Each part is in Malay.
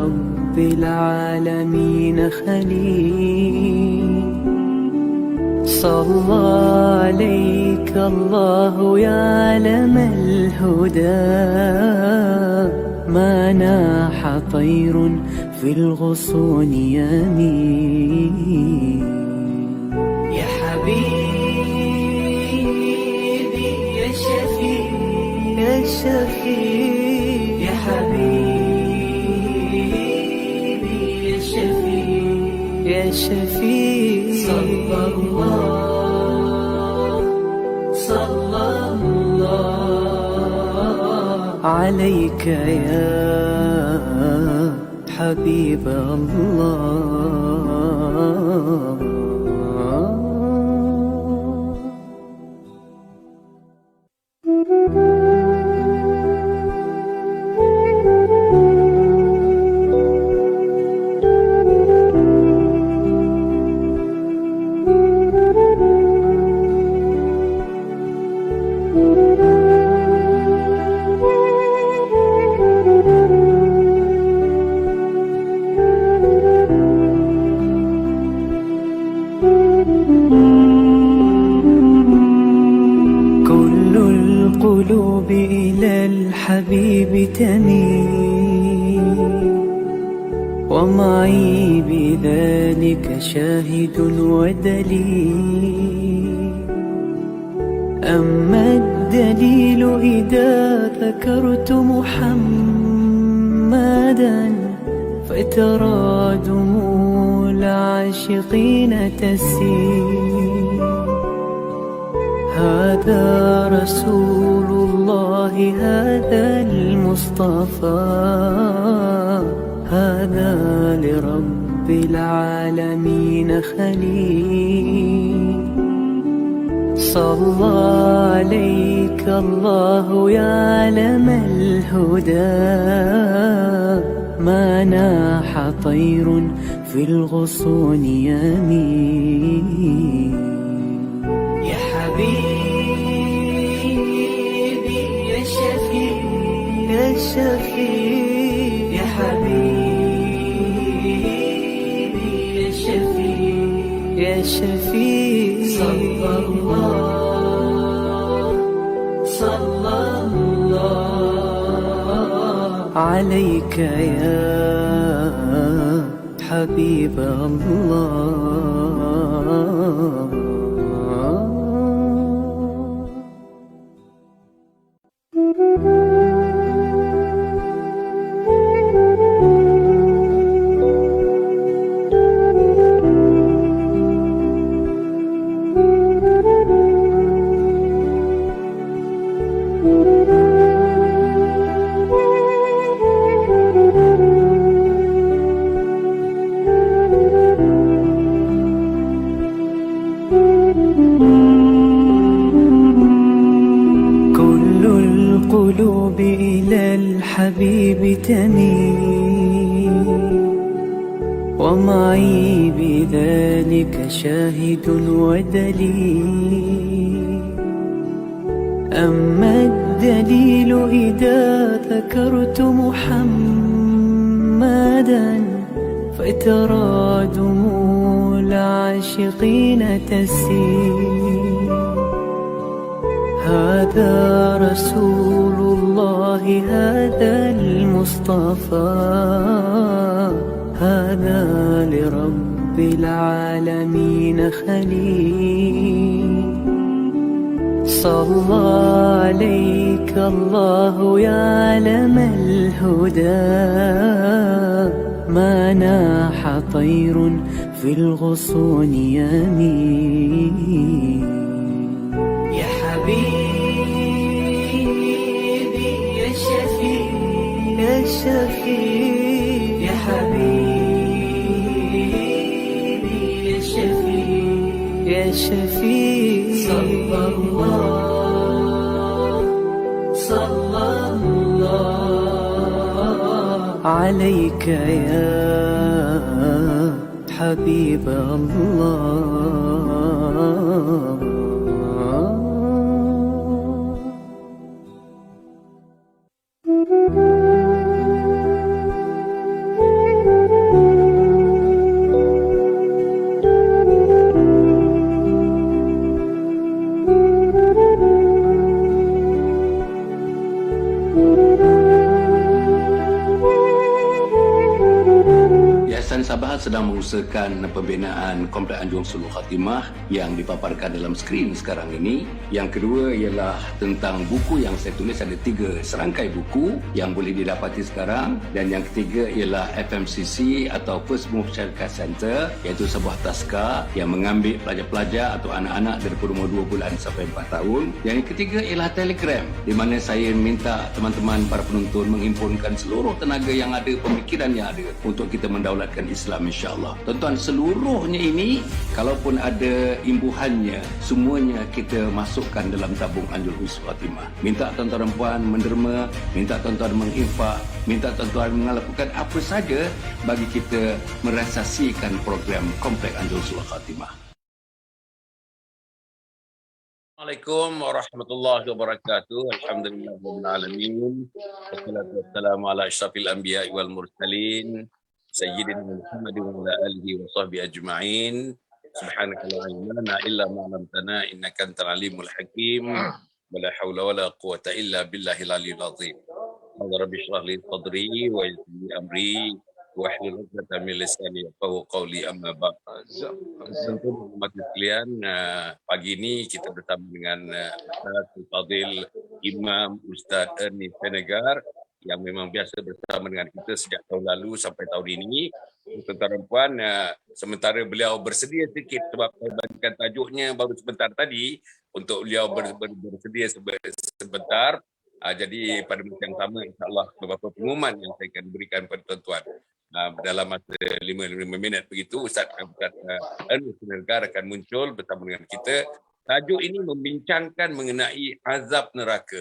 لرب العالمين خليل. صلى عليك الله يا علم الهدى، ما ناح طير في الغصون يمين. يا حبيبي يا شفيع يا شفيع يا حبيبي يا شفيع يا شفيع. صلى الله عليك يا حبيب الله. القلوب إلى الحبيب تميل، ومعي بذلك شاهد ودليل. أما الدليل إذا ذكرت محمدا، فترى دموع العاشقين تسيل. هذا رسول الله، هذا المصطفى، هذا لرب العالمين خليل. صلى عليك الله يا علم الهدى، ما ناح طير في الغصون يمين. يا حبيبي يا شفيع يا شفيع يا حبيبي يا شفيع يا شفيع. صلى الله عليك يا حبيب الله. القلوب إلى الحبيب تميل، ومعي بذلك شاهد ودليل. أما الدليل إذا ذكرت محمدا، فترى دموع العاشقين تسيل. هذا رسول الله، هذا المصطفى، هذا لرب العالمين خليل. صلى عليك الله يا علم الهدى، ما ناح طير في الغصون يمين. يا حبيبي يا شفيع يا شفيع يا حبيبي يا شفيع يا شفيع. صلى الله عليك يا حبيب الله. Yayasan Sabah sedang mengusahakan pembinaan Komplek Anjung Suluk Khatimah yang dipaparkan dalam skrin sekarang ini. Yang kedua ialah tentang buku yang saya tulis, ada 3 serangkai buku yang boleh didapati sekarang. Dan yang ketiga ialah FMCC atau First Move Childcare Center, iaitu sebuah taska yang mengambil pelajar-pelajar atau anak-anak daripada umur 2 bulan sampai 4 tahun. Yang ketiga ialah Telegram, di mana saya minta teman-teman para penonton menghimpunkan seluruh tenaga yang ada, pemikiran yang ada untuk kita mendaulatkan Islam, insya-Allah. Tuan-tuan, seluruhnya ini kalaupun ada imbuhannya, semuanya kita masukkan dalam tabung Anjung Suluk Khatimah. Minta tuan-tuan dan puan menderma, minta tuan-tuan menginfak, minta tuan-tuan melakukan apa saja bagi kita merealisasikan program Komplek Anjung Suluk Khatimah. Assalamualaikum warahmatullahi wabarakatuh. Alhamdulillahirabbil alamin. Wassalatu wassalamu ala asyrafil anbiya'i wal mursalin sayyidina Muhammad wa ala alihi wa sahbihi ajma'in. Subhanaka la ilma lana illa ma 'allamtana innaka antal alimul hakim. Wa la haula wa la quwwata illa billahil aliyyil azim. Rabbi shrah li sadri wa yassir li amri wahlul 'uqdatam min lisani yafqahu qawli, amma ba'd. Tentu umat sekalian, pagi ini kita bersama dengan Ustaz Fadil Imam Ustaz Ernie Senegar yang memang biasa bersama dengan kita sejak tahun lalu sampai tahun ini. Tuan-tuan dan puan, sementara beliau bersedia sedikit sebab saya bagikan tajuknya baru sebentar tadi untuk beliau bersedia sebentar. Jadi pada masa yang sama, insyaAllah beberapa pengumuman yang saya akan berikan kepada tuan-tuan. Dalam masa 5 minit begitu, Ustaz Ernie Senegar akan muncul bersama dengan kita. Tajuk ini membincangkan mengenai azab neraka.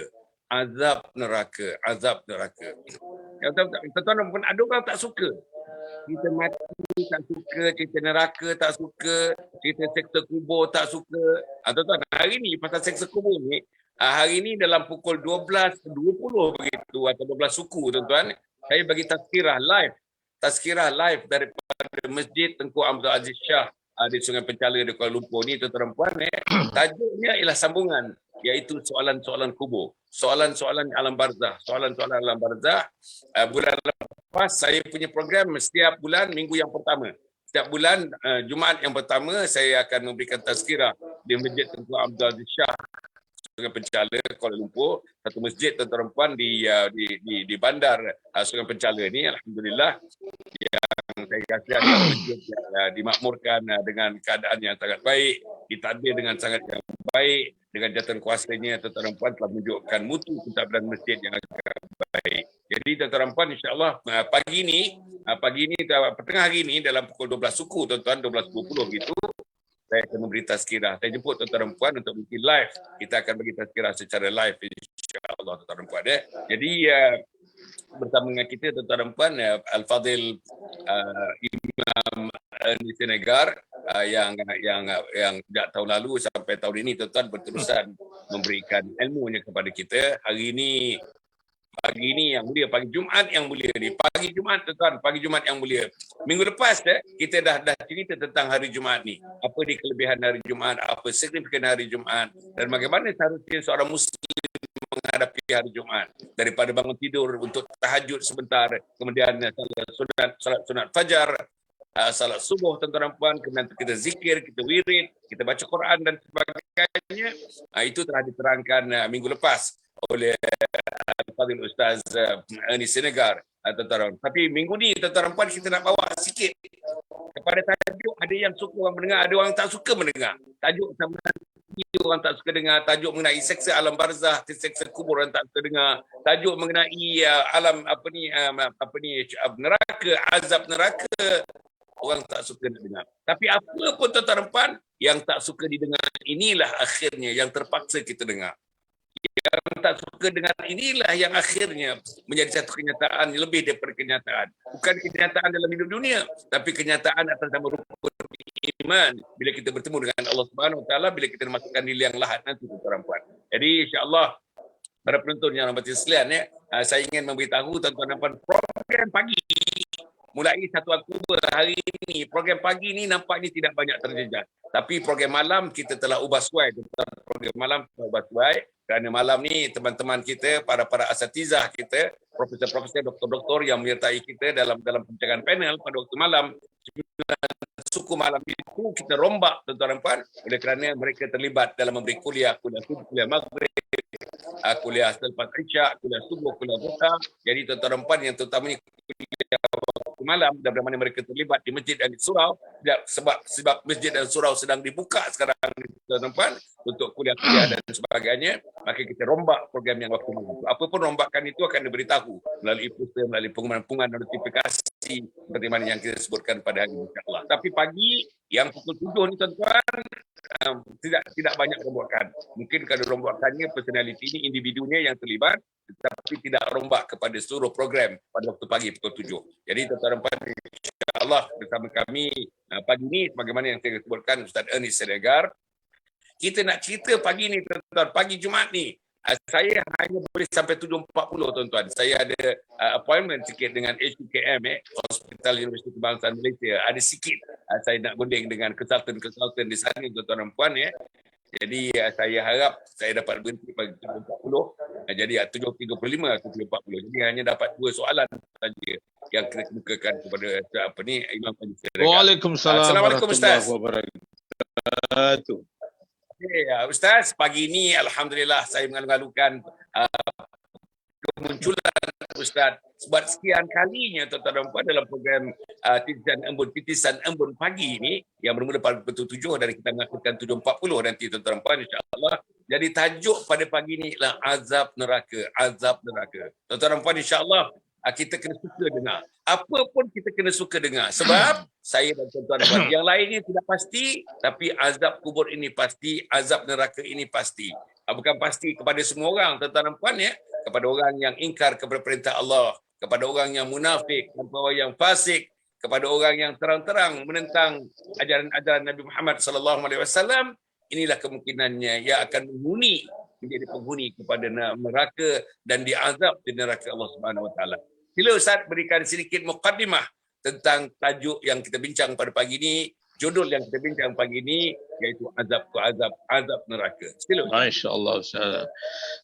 Azab neraka, azab neraka. Tuan-tuan pun ada orang tak suka. Cerita mati tak suka, cerita neraka tak suka, cerita seksa kubur tak suka. Tuan-tuan, hari ni pasal seksa kubur ni, hari ni dalam pukul 12.20 begitu atau 12 suku, tuan-tuan, saya bagi tazkirah live daripada Masjid Tengku Abdul Aziz Shah di Sungai Penchala di Kuala Lumpur ni, tuan-tuan dan puan. Tajuknya ialah sambungan, iaitu soalan-soalan kubur, soalan-soalan alam barzah, soalan-soalan alam barzah. Bulan lepas saya punya program setiap bulan minggu yang pertama. Setiap bulan Jumaat yang pertama saya akan memberikan tazkirah di Masjid Tengku Abdul Aziz Shah Sungai Penchala, Kuala Lumpur, satu masjid, tuan-tuan dan puan, di bandar Sungai Penchala ni, alhamdulillah, yang saya kasih ada masjid yang dimakmurkan dengan keadaan yang sangat baik, ditadbir dengan sangat yang baik, dengan jawatan kuasanya, tuan-tuan dan puan, telah menunjukkan mutu pentadbiran masjid yang agak baik. Jadi tuan-tuan dan puan, insya-Allah pagi ni petengah hari ni dalam pukul 12 suku, tuan-tuan, 12.20 gitu, saya akan memberi tazkirah. Saya jemput tuan-tuan dan puan untuk bikin live. Kita akan bagi tazkirah secara live, insya-Allah, tuan-tuan dan puan. Jadi bersama dengan kita, tuan-tuan dan puan, Al-Fadil Imam Ernie Senegar yang sejak tahun lalu sampai tahun ini, tuan-tuan, berterusan memberikan ilmunya kepada kita. Hari ini, pagi ini yang mulia, pagi Jumaat yang mulia ni. Pagi Jumaat, tuan-tuan, pagi Jumaat yang mulia. Minggu lepas kita dah cerita tentang hari Jumaat ni. Apa di kelebihan hari Jumaat, apa signifikan hari Jumaat, dan bagaimana seharusnya seorang muslim menghadapi hari Jumaat. Daripada bangun tidur untuk tahajud sebentar, kemudian salat sunat fajar, salat subuh, tuan-tuan dan puan, kemudian kita zikir, kita wirid, kita baca Quran dan sebagainya. Itu telah diterangkan minggu lepas oleh Fadil Ustaz Ernie Senegar, tuan-tuan. Tapi minggu ni, tuan-tuan dan puan, kita nak bawa sikit kepada tajuk. Ada yang suka orang mendengar, ada orang tak suka mendengar. Tajuk sama orang tak suka dengar, tajuk mengenai seksa alam barzah, seksa kubur orang tak suka dengar, tajuk mengenai alam neraka, azab neraka, orang tak suka nak dengar. Tapi apa pun, tuan-tuan dan puan, yang tak suka didengar, inilah akhirnya yang terpaksa kita dengar. Yang tak suka dengar inilah yang akhirnya menjadi satu kenyataan lebih daripada kenyataan. Bukan kenyataan dalam hidup dunia, tapi kenyataan atas nama rukun iman bila kita bertemu dengan Allah Subhanahu Wa Taala, bila kita masukkan di liang lahat nanti, tuan-tuan dan puan. Jadi insya-Allah para penonton yang rahmati sekalian, saya ingin memberitahu tuan-tuan dan puan, program pagi mulai 1 Oktober hari ini, program pagi ni nampaknya tidak banyak terjejas. Tapi program malam kita telah ubah suai. Program malam kita ubah suai kerana malam ni teman-teman kita, para asatizah kita profesor-profesor, doktor-doktor yang menyertai kita dalam perbincangan panel pada waktu malam. Suku malam itu kita rombak, tuan-tuan dan puan, oleh kerana mereka terlibat dalam memberi kuliah subuh, kuliah maghrib, kuliah selepas isyak, kuliah subuh, kuliah duha. Jadi tuan-tuan dan puan yang terutamanya kuliah waktu malam, dan mana mereka terlibat di masjid dan di surau, sebab masjid dan surau sedang dibuka sekarang, tuan-tuan dan puan, untuk kuliah-kuliah dan sebagainya, maka kita rombak program yang waktu malam. Apapun rombakan itu akan diberitahu melalui poster, melalui pengumuman notifikasi seperti mana yang kita sebutkan pada hari ini, insyaAllah. Tapi pagi yang pukul 7 ni tuan-tuan, tidak banyak rombakan. Mungkin kalau rombakannya personality ini, individunya yang terlibat, tetapi tidak rombak kepada seluruh program pada waktu pagi pukul 7. Jadi tuan-tuan dan puan, insyaAllah bersama kami pagi ini, bagaimana yang saya sebutkan Ustaz Ernest Seregar, kita nak cerita pagi ni tuan-tuan, pagi Jumaat ni. Saya hanya boleh sampai 7.40 tuan-tuan. Saya ada appointment sikit dengan HUKM, Hospital Universiti Kebangsaan Malaysia. Ada sikit saya nak bonding dengan konsultan di sana, tuan-tuan dan puan. Jadi saya harap saya dapat berhenti pagi 7.40. Jadi 7.35 atau 7.40. Jadi hanya dapat 2 soalan saja yang kita kemukakan kepada Imam Haji Seregar. Waalaikumsalam. Assalamualaikum Ustaz. Wabarakatuh. Ustaz, pagi ini Alhamdulillah saya mengalu-alukan kemunculan Ustaz sebab sekian kalinya tuan-tuan dan puan dalam program titisan embun pagi ini yang bermula pada pukul 7 dan kita melakukan 7.40 nanti tuan-tuan dan puan, insya-Allah. Jadi tajuk pada pagi ini adalah azab neraka, azab neraka. Tuan-tuan dan puan, insya-Allah kita kena suka dengar. Apa pun kita kena suka dengar. Sebab saya dan tuan-tuan dan puan, yang lain ini tidak pasti, tapi azab kubur ini pasti, azab neraka ini pasti. Bukan pasti kepada semua orang, tuan-tuan dan puan, kepada orang yang ingkar kepada perintah Allah, kepada orang yang munafik, kepada orang yang fasik, kepada orang yang terang-terang menentang ajaran-ajaran Nabi Muhammad SAW, inilah kemungkinannya ia akan menjadi penghuni kepada neraka dan diazab di neraka Allah Subhanahu Wa Taala. Sila Ustaz berikan sedikit muqaddimah tentang tajuk yang kita bincang pada pagi ini, judul yang kita bincang pagi ini, iaitu azab neraka. Sila. Masya-Allah Ustaz.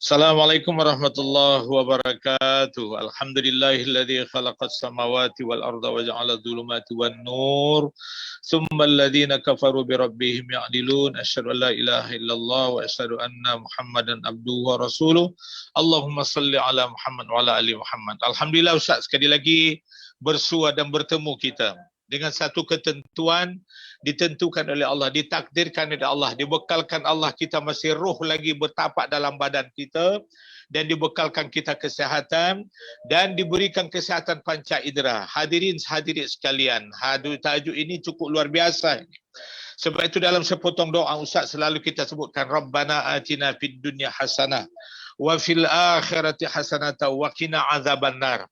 Assalamualaikum warahmatullahi wabarakatuh. Alhamdulillahilladzi khalaqas samawati wal arda wa ja'ala adh-dhulumati wan nur. Tsumma alladhina kafaru bi rabbihim ya'dilun. Asyhadu an la ilaha illallah wa asyhadu anna Muhammadan abduhu wa rasuluh. Allahumma salli ala Muhammad wa ala ali Muhammad. Alhamdulillah Ustaz, sekali lagi bersua dan bertemu kita dengan satu ketentuan ditentukan oleh Allah, ditakdirkan oleh Allah, dibekalkan Allah, kita masih roh lagi bertapak dalam badan kita, dan dibekalkan kita kesihatan dan diberikan kesihatan panca indera. Hadirin hadirat sekalian, tajuk ini cukup luar biasa. Sebab itu dalam sepotong doa Ustaz selalu kita sebutkan Rabbana atina fid dunya hasanah wa fil akhirati hasanah wa qina azabannar.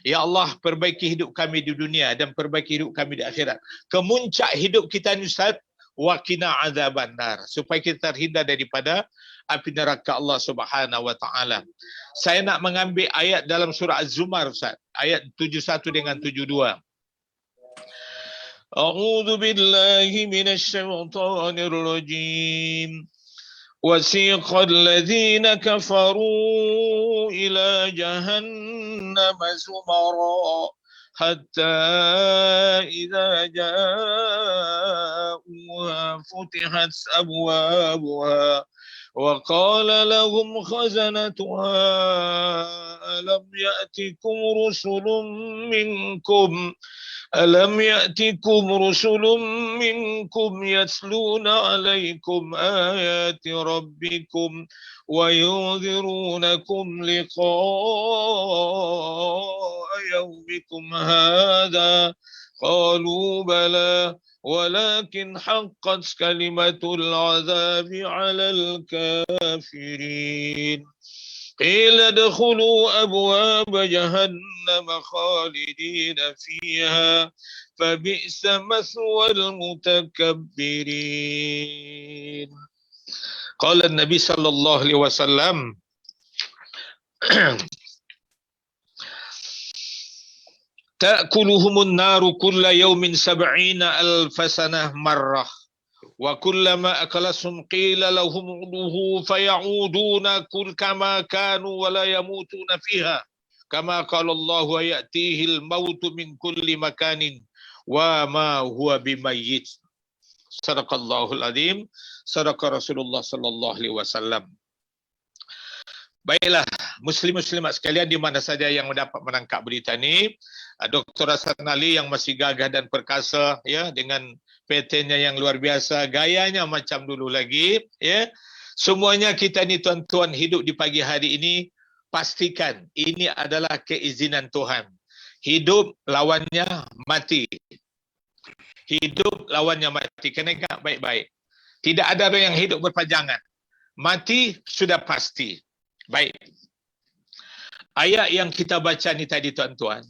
Ya Allah, perbaiki hidup kami di dunia dan perbaiki hidup kami di akhirat. Kemuncak hidup kita ni Ustaz, wa qina azabannar, supaya kita terhindar daripada api neraka Allah Subhanahu Wa Taala. Saya nak mengambil ayat dalam surah Az-Zumar Ustaz, ayat 71 dengan 72. A'udzu billahi minasy syaithanir rajim. وَسِيقَ الَّذِينَ كَفَرُوا إِلَى جَهَنَّمَ زُمَرًا حَتَّى إِذَا جَاءُوهَا فُتِحَتْ أَبْوَابُهَا وَقَالَ لَهُمْ خَزَنَتُهَا أَلَمْ يَأْتِكُمْ رسل منكم يتلون عليكم آيات ربكم وينذرونكم لقاء يومكم هذا قالوا بلى ولكن حقت كلمة العذاب على الكافرين قيل ادخلوا أبواب جهنم خالدين فيها فبئس مثوى المتكبرين. قال النبي صلى الله عليه وسلم تأكلهم النار كل يوم 70,000 سنة مرة وكلما أكلتهم قيل لهم ادخلوه فيعودون كما كانوا ولا يموتون فيها Kama qala Allah wa ya'tihil mautu min kulli makanin wa ma huwa bimayyit. Sadaqallahul azim, sadaqa Rasulullah sallallahu alaihi wasallam. Baiklah, muslim-muslimat sekalian di mana saja yang dapat menangkap berita ni, Dr. Hasan Ali yang masih gagah dan perkasa ya, dengan patternnya yang luar biasa, gayanya macam dulu lagi ya. Semuanya kita ni tuan-tuan hidup di pagi hari ini, pastikan ini adalah keizinan Tuhan. Hidup lawannya mati. Hidup lawannya mati. Kena ingat baik-baik. Tidak ada orang yang hidup berpanjangan. Mati sudah pasti. Baik. Ayat yang kita baca ni tadi tuan-tuan,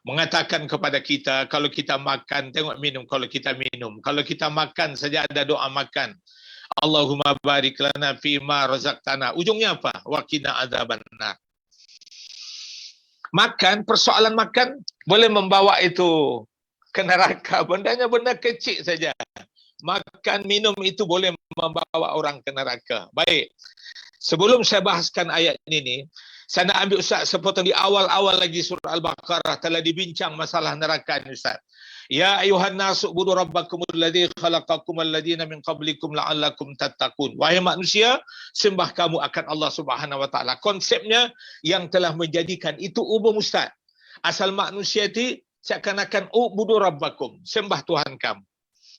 mengatakan kepada kita, kalau kita makan, tengok minum, kalau kita minum. Kalau kita makan saja ada doa makan. Allahumma barik lana fima razaqtana. Ujungnya apa? Wa qina adzabannar. Makan, persoalan makan boleh membawa itu ke neraka. Bendanya benda kecil saja. Makan, minum itu boleh membawa orang ke neraka. Baik. Sebelum saya bahaskan ayat ini, saya nak ambil Ustaz sepotong di awal-awal lagi surah Al-Baqarah telah dibincang masalah neraka ni Ustaz. Ya ayuhan nasu budu rabbakumul ladzi khalaqakumul ladzina min qablikum la'allakum tattaqun. Wahai manusia, sembah kamu akan Allah Subhanahu wa taala. Konsepnya yang telah menjadikan itu umum Ustaz. Asal manusia itu seakan-akan ubudu rabbakum, sembah Tuhan kamu.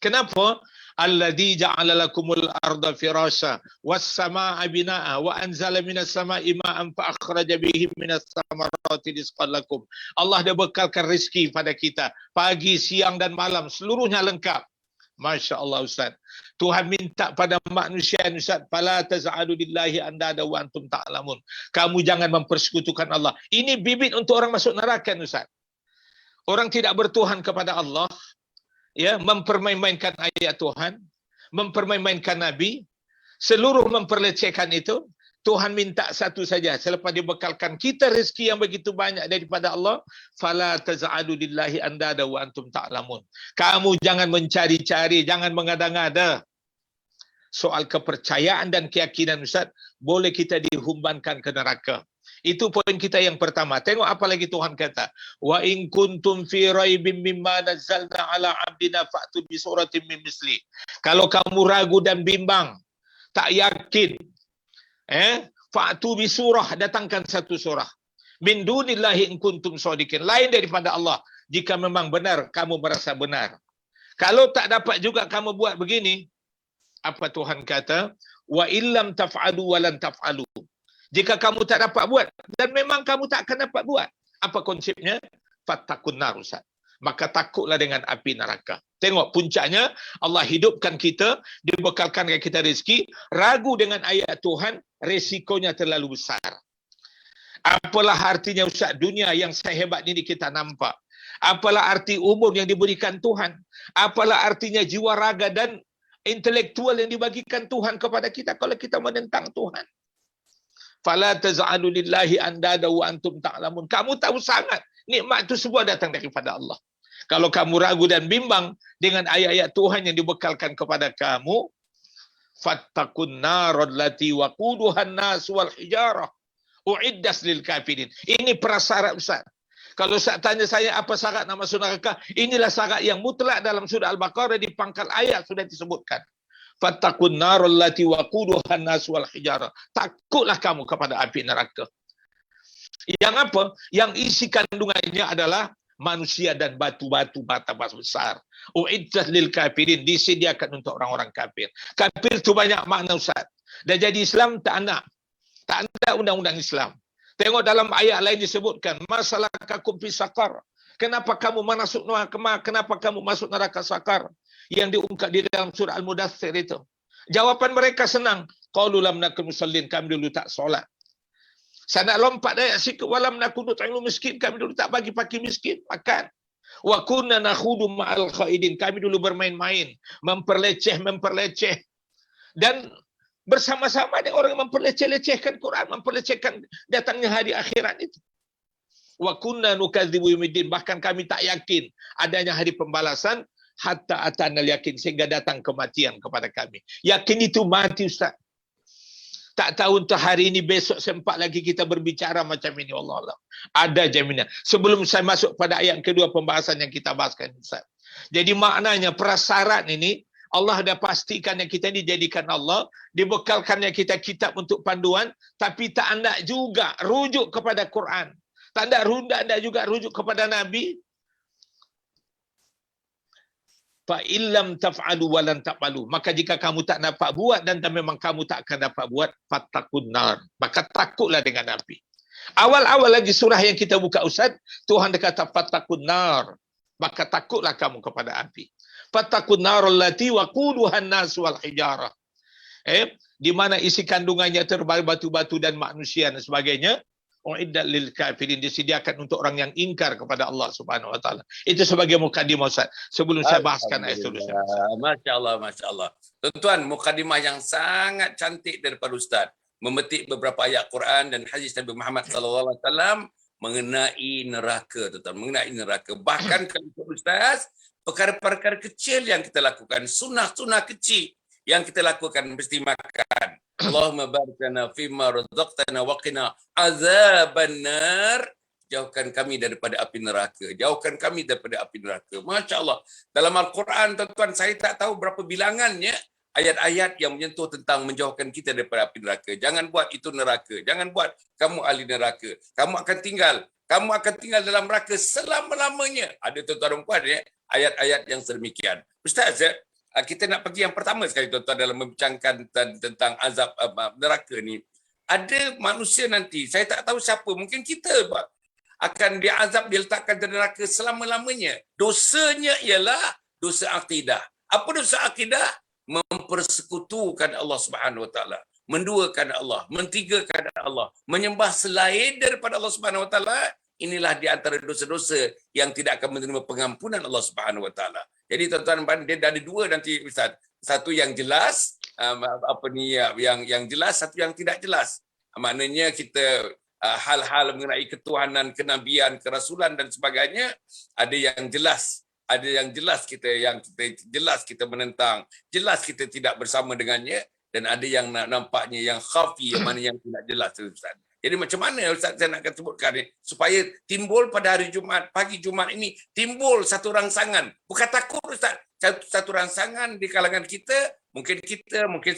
Kenapa? Alladzi ja'ala lakumul arda firasha was samaa'a binaa'a wa anzala minas samaa'i ma'an fa akhraja bihi minas samarati rizqan lakum. Allah dah bekalkan rezeki pada kita pagi, siang dan malam, seluruhnya lengkap. Masya-Allah Ustaz. Tuhan minta pada manusia Ustaz, fala taz'alu lillahi andada wa antum ta'lamun. Kamu jangan mempersekutukan Allah. Ini bibit untuk orang masuk neraka Ustaz. Orang tidak bertuhan kepada Allah, ya, mempermain-mainkan ayat Tuhan, mempermain-mainkan Nabi, seluruh memperlecehkan itu. Tuhan minta satu saja, selepas dibekalkan kita rezeki yang begitu banyak daripada Allah, fala taz'alu lillahi andada wa antum ta'lamun. Kamu jangan mencari-cari, jangan mengada-ngada. Soal kepercayaan dan keyakinan Ustaz, boleh kita dihumbankan ke neraka. Itu poin kita yang pertama. Tengok apa lagi Tuhan kata. Wa in kuntum fi raibim mimma nazzalna ala abdina fa'tu bi suratin min misli. Kalau kamu ragu dan bimbang, tak yakin, fa'tu bi surah, datangkan satu surah. Min dunillahi in kuntum shadiqin. Lain daripada Allah. Jika memang benar, kamu merasa benar. Kalau tak dapat juga kamu buat begini, apa Tuhan kata? Wa illam taf'alu wa lan taf'alu. Jika kamu tak dapat buat, dan memang kamu tak akan dapat buat, apa konsepnya? Fattakun nar Ustaz. Maka takutlah dengan api neraka. Tengok puncaknya, Allah hidupkan kita, dibekalkan kita rezeki, ragu dengan ayat Tuhan, resikonya terlalu besar. Apalah artinya Ustaz, dunia yang sehebat ini kita nampak. Apalah arti umur yang diberikan Tuhan. Apalah artinya jiwa raga dan intelektual yang dibagikan Tuhan kepada kita kalau kita menentang Tuhan. Fala taz'alu lillahi andada wa antum ta'lamun. Kamu tahu sangat nikmat itu semua datang daripada Allah. Kalau kamu ragu dan bimbang dengan ayat-ayat Tuhan yang dibekalkan kepada kamu, fattakun narad lati waquduhan nas wal hijarah uiddas lil kafirin. Ini prasyarat Ustaz. Kalau Ustaz tanya saya apa syarat nak masuk neraka, inilah syarat yang mutlak dalam surah Al-Baqarah, di pangkal ayat sudah disebutkan. Fattakun narul lati waquduhan nas wal hijarah. Takutlah kamu kepada api neraka. Yang apa? Yang isi kandungannya adalah manusia dan batu-batu bata besar. Uiddat lil kafirin, disediakan untuk orang-orang kafir. Kafir itu banyak makna Ustaz. Dah jadi Islam tak nak. Tak ada undang-undang Islam. Tengok dalam ayat lain disebutkan, masalah kakum fi sakar. Kenapa kamu masuk neraka? Kenapa kamu masuk neraka sakar? Yang diungkap di dalam surah Al-Mudaththir itu. Jawapan mereka senang. Qalu lam nakun musallin, kami dulu tak solat. Saya nak lompat ayat sikit, walam nakun nut'imul miskin, kami dulu tak bagi fakir miskin makan. Wa kunna nakhudu ma'al khaidin, kami dulu bermain-main, memperleceh. Dan bersama-sama dengan orang yang memperleceh-lecehkan Quran, memperlecehkan datangnya hari akhirat itu. Wa kunna nukadzibu yaumiddin, bahkan kami tak yakin adanya hari pembalasan, hatta atanal yakin, sehingga datang kematian kepada kami. Yakin itu mati Ustaz. Tak tahu entah hari ini besok sempat lagi kita berbicara macam ini. Allah Allah. Ada jaminan. Sebelum saya masuk pada ayat kedua pembahasan yang kita bahaskan, Ustaz. Jadi maknanya prasyarat ini Allah dah pastikan yang kita dijadikan Allah, dibekalkannya kita kitab untuk panduan, tapi tak anda juga rujuk kepada Quran. Tak anda juga rujuk kepada Nabi. Fa illam taf'alu wa lan taqbalu, maka jika kamu tak dapat buat dan memang kamu tak akan dapat buat, fattaqun nar, maka takutlah dengan api. Awal-awal lagi surah yang kita buka, Ustaz, Tuhan dia kata fattaqun nar, maka takutlah kamu kepada api. Fattaqun nar allati waquduha an-nas wal hijarah. Di mana isi kandungannya terbaik batu-batu dan manusia dan sebagainya. Uiddat lil kafirin, disediakan untuk orang yang ingkar kepada Allah Subhanahu wa taala. Itu sebagai mukadimah, Ustaz, sebelum saya bahaskan ayat itu. Masya-Allah, masya-Allah. Tuan-tuan, mukadimah yang sangat cantik daripada Ustaz, memetik beberapa ayat Quran dan hadis Nabi Muhammad sallallahu alaihi wasallam mengenai neraka, tuan-tuan, mengenai neraka. Bahkan kalau Ustaz, perkara-perkara kecil yang kita lakukan, sunnah-sunnah kecil yang kita lakukan mesti makan. Allahumma barik lana fima razaqtana wa qina azabannar. Jauhkan kami daripada api neraka. Jauhkan kami daripada api neraka. Masya-Allah. Dalam Al-Quran, tuan-tuan, saya tak tahu berapa bilangannya ayat-ayat yang menyentuh tentang menjauhkan kita daripada api neraka. Jangan buat itu neraka. Jangan buat kamu ahli neraka. Kamu akan tinggal dalam neraka selama-lamanya. Ada tuan-tuan dan puan ayat-ayat yang sedemikian. Ustaz, kita nak pergi yang pertama sekali, tuan-tuan, dalam membincangkan tentang azab neraka ni. Ada manusia nanti, saya tak tahu siapa, mungkin kita akan diazab, diletakkan di neraka selama-lamanya. Dosanya ialah dosa akidah. Apa dosa akidah? Mempersekutukan Allah Subhanahu wa taala, menduakan Allah, mentigakan Allah, menyembah selain daripada Allah Subhanahu wa taala. Inilah di antara dosa-dosa yang tidak akan menerima pengampunan Allah Subhanahu wa taala. Jadi tuan-tuan, dia ada dua nanti, Ustaz. Satu yang jelas, yang jelas, satu yang tidak jelas. Maknanya kita hal-hal mengenai ketuhanan, kenabian, kerasulan dan sebagainya, ada yang jelas. Ada yang jelas kita menentang, jelas kita tidak bersama dengannya, dan ada yang nampaknya yang khafi, yang mana yang tidak jelas, Ustaz. Jadi macam mana, Ustaz, saya nak sebutkan ni supaya timbul pada hari Jumaat, pagi Jumaat ini, timbul satu rangsangan. Bukan takut, Ustaz. Satu rangsangan di kalangan kita, mungkin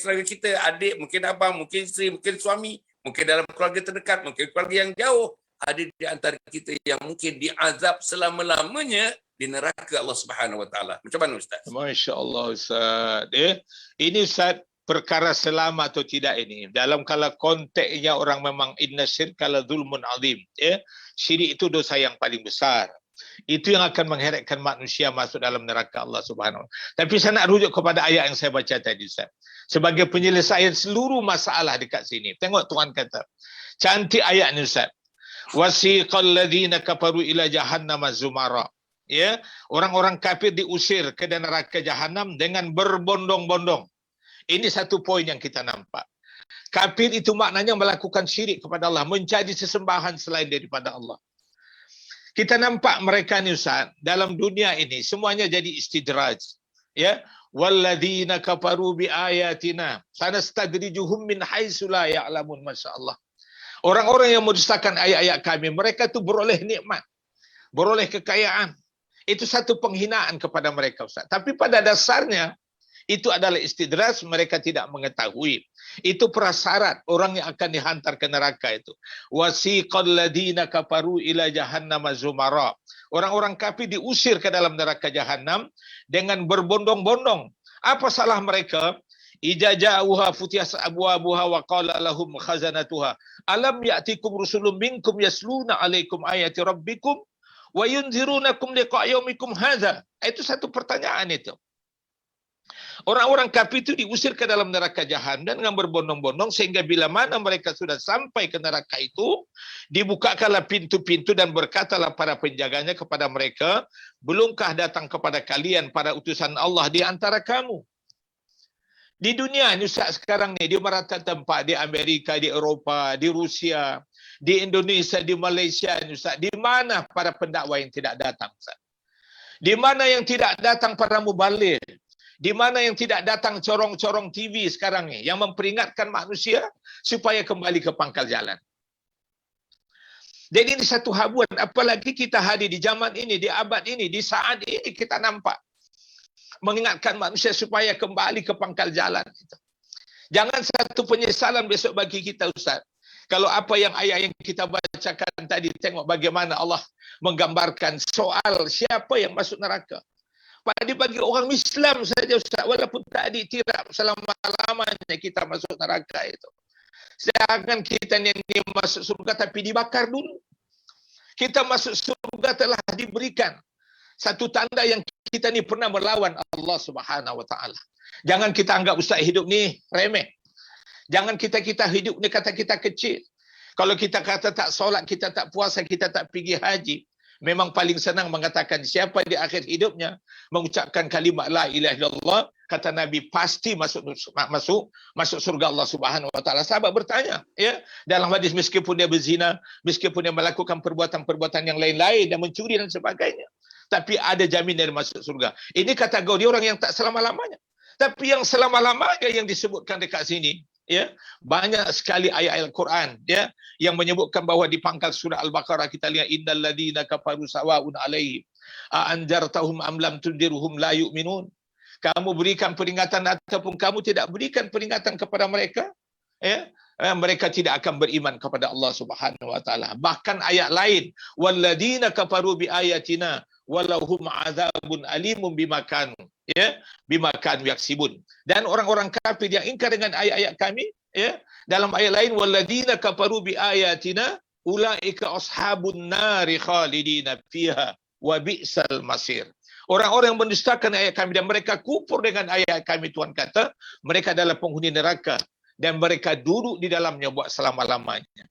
saudara kita, adik, mungkin abang, mungkin isteri, mungkin suami, mungkin dalam keluarga terdekat, mungkin keluarga yang jauh. Ada di antara kita yang mungkin diazab selama-lamanya di neraka Allah Subhanahu wa taala. Macam mana, Ustaz? Masya-Allah, Ustaz. Ini, Ustaz, perkara selamat atau tidak ini. Dalam kalau konteksnya orang memang inna syirka la zulmun azim. Syirik itu dosa yang paling besar. Itu yang akan mengheretkan manusia masuk dalam neraka Allah Subhanahu wa taala. Tapi saya nak rujuk kepada ayat yang saya baca tadi, Ustaz. Sebagai penyelesaian seluruh masalah dekat sini. Tengok Tuhan kata. Cantik ayat ni, Ustaz. Wasiqal ladzina kafaru ila jahannam zumara. Orang-orang kafir diusir ke neraka Jahannam dengan berbondong-bondong. Ini satu poin yang kita nampak. Kafir itu maknanya melakukan syirik kepada Allah, mencari sesembahan selain daripada Allah. Kita nampak mereka ni, Ustaz, dalam dunia ini semuanya jadi istidraj. Walladzina kafaru biayatina sanastadrijuhum min haitsu la ya'lamun. Masyaallah. Orang-orang yang mendustakan ayat-ayat kami, mereka tu beroleh nikmat, beroleh kekayaan. Itu satu penghinaan kepada mereka, Ustaz. Tapi pada dasarnya itu adalah istidraj, mereka tidak mengetahui. Itu prasyarat orang yang akan dihantar ke neraka itu. Wasiqal ladzina kafaru ila jahannam zumara. Orang-orang kafir diusir ke dalam neraka Jahannam dengan berbondong-bondong. Apa salah mereka? Idza ja'uha futiyas abwabuha wa qala lahum khazanatuha alam ya'tikum rusulun minkum yasluna 'alaikum ayati rabbikum wa yunzirunakum liqa' yaumikum hadza. Itu satu pertanyaan itu. Orang-orang kafir itu diusir ke dalam neraka Jahannam dengan berbondong-bondong, sehingga bila mana mereka sudah sampai ke neraka itu, dibukakanlah pintu-pintu dan berkatalah para penjaganya kepada mereka, belumkah datang kepada kalian para utusan Allah di antara kamu? Di dunia ini, Ustaz, sekarang ni, di merata tempat, di Amerika, di Eropah, di Rusia, di Indonesia, di Malaysia, Ustaz, di mana para pendakwa yang tidak datang, Ustaz? Di mana yang tidak datang para mubaligh? Di mana yang tidak datang corong-corong TV sekarang ni yang memperingatkan manusia supaya kembali ke pangkal jalan. Jadi ini satu habuan, apalagi kita hadir di zaman ini, di abad ini, di saat ini kita nampak mengingatkan manusia supaya kembali ke pangkal jalan. Jangan satu penyesalan besok bagi kita, Ustaz. Kalau apa yang ayat yang kita bacakan tadi, tengok bagaimana Allah menggambarkan soal siapa yang masuk neraka. Bagi orang Islam saja, Ustaz, walaupun tak diiktiraf selama-lamanya kita masuk neraka itu. Sedangkan kita ni masuk surga tapi dibakar dulu. Kita masuk surga telah diberikan satu tanda yang kita ni pernah melawan Allah Subhanahu Wa Taala. Jangan kita anggap Ustaz hidup ni remeh. Jangan kita hidup ni kata kita kecil. Kalau kita kata tak solat, kita tak puasa, kita tak pergi haji, memang paling senang mengatakan siapa di akhir hidupnya mengucapkan kalimat la ilaha illallah, kata Nabi pasti masuk surga Allah Subhanahu Wa Taala. Sahabat bertanya, ya, dalam hadis meskipun dia berzina, meskipun dia melakukan perbuatan-perbuatan yang lain-lain dan mencuri dan sebagainya, tapi ada jaminan dia masuk surga. Ini kategori orang yang tak selama-lamanya. Tapi yang selama-lamanya yang disebutkan dekat sini, ya, banyak sekali ayat Al-Quran, ya, yang menyebutkan bahawa di pangkal surah Al-Baqarah kita lihat innal ladzina kafaru sawa'un 'alaihim a anzartahum am lam tundirhum la yu'minun. Kamu berikan peringatan ataupun kamu tidak berikan peringatan kepada mereka, ya, mereka tidak akan beriman kepada Allah Subhanahu Wa Taala. Bahkan ayat lain, walladzina kafaru bi ayatina walahum azabun alimun bima kanu, ya, bima kanu yaksibun. Dan orang-orang kafir yang ingkar dengan ayat-ayat kami, ya, dalam ayat lain walladzina kafaru bi ayatina ulaika ashabun nari khalidina fiha wa bi'sal masir. Orang-orang yang mendustakan ayat kami dan mereka kufur dengan ayat kami, Tuhan kata, mereka adalah penghuni neraka dan mereka duduk di dalamnya buat selama-lamanya.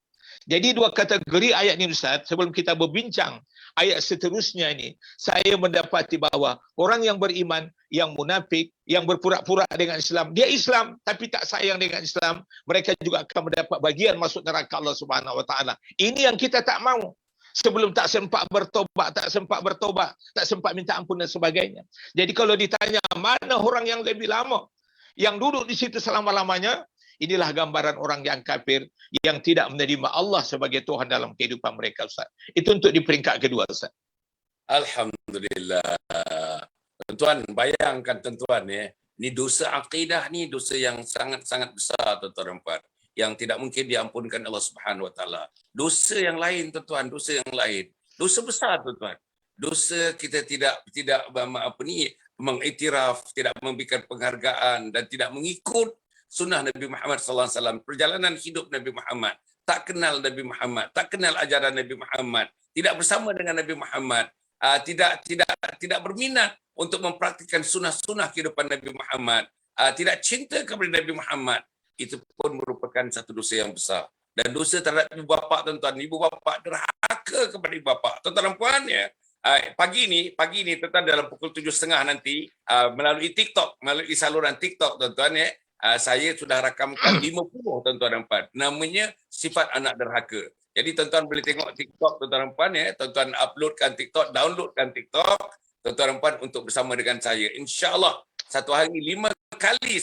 Jadi dua kategori ayat ini, Ustaz, sebelum kita berbincang ayat seterusnya ini, saya mendapati bahawa orang yang beriman, yang munafik, yang berpura-pura dengan Islam, dia Islam tapi tak sayang dengan Islam, mereka juga akan mendapat bagian masuk neraka Allah Subhanahu Wa Taala. Ini yang kita tak mahu. Sebelum tak sempat bertobat, tak sempat minta ampun dan sebagainya. Jadi kalau ditanya mana orang yang lebih lama, yang duduk di situ selama-lamanya, inilah gambaran orang yang kafir, yang tidak menerima Allah sebagai Tuhan dalam kehidupan mereka, Ustaz. Itu untuk di peringkat kedua, Ustaz. Alhamdulillah. Tuan, bayangkan tuan ya, ni dosa akidah ni dosa yang sangat-sangat besar, tuan-tuan dan puan, yang tidak mungkin diampunkan Allah Subhanahu Wa Taala. Dosa yang lain, tuan-tuan, dosa yang lain, dosa besar, tuan-tuan. Dosa kita tidak mengiktiraf, tidak memberikan penghargaan dan tidak mengikut sunnah Nabi Muhammad sallallahu alaihi wasallam, perjalanan hidup Nabi Muhammad, tak kenal Nabi Muhammad, tak kenal ajaran Nabi Muhammad, tidak bersama dengan Nabi Muhammad, tidak berminat untuk mempraktikkan sunnah-sunnah kehidupan Nabi Muhammad, tidak cinta kepada Nabi Muhammad, itu pun merupakan satu dosa yang besar. Dan dosa terhadap ibu bapa, tuan-tuan, ibu bapa derhaka kepada ibu bapa. Tuan-tuan dan puan, ya, pagi ni tuan-tuan, dalam pukul 7.30 nanti, melalui TikTok, melalui saluran TikTok, tuan-tuan, ya, saya sudah rakamkan 50, tuan-tuan dan puan, namanya sifat anak derhaka. Jadi tuan-tuan boleh tengok TikTok, tuan-tuan dan puan, ya, tuan-tuan uploadkan TikTok, downloadkan TikTok, tuan-tuan dan puan, untuk bersama dengan saya. InsyaAllah satu hari 5 kali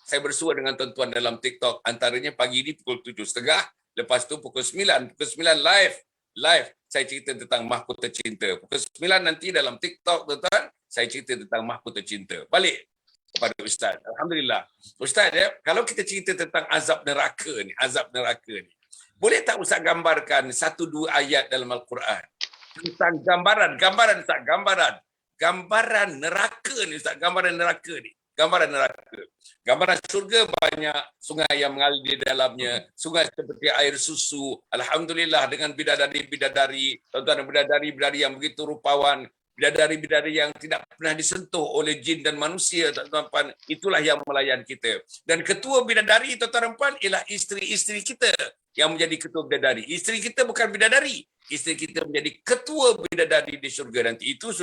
saya bersua dengan tuan-tuan dalam TikTok. Antaranya pagi ini pukul 7.30, lepas tu pukul 9 live saya cerita tentang Mahkota Cinta. Pukul 9 nanti dalam TikTok, tuan-tuan, saya cerita tentang Mahkota Cinta. Balik kepada Ustaz. Alhamdulillah. Ustaz, ya, kalau kita cerita tentang azab neraka ni, boleh tak Ustaz gambarkan 1-2 ayat dalam Al-Quran tentang gambaran Ustaz, gambaran neraka ni, Ustaz, gambaran neraka ni. Gambaran surga banyak sungai yang mengalir di dalamnya, sungai seperti air susu. Alhamdulillah, dengan bidadari, tuan-tuan, bidadari yang begitu rupawan, bidadari yang tidak pernah disentuh oleh jin dan manusia, tuan-tuan, itulah yang melayan kita. Dan ketua bidadari, tuan-tuan, ialah isteri-isteri kita yang menjadi ketua bidadari. Isteri kita bukan bidadari, isteri kita menjadi ketua bidadari di syurga nanti. Itu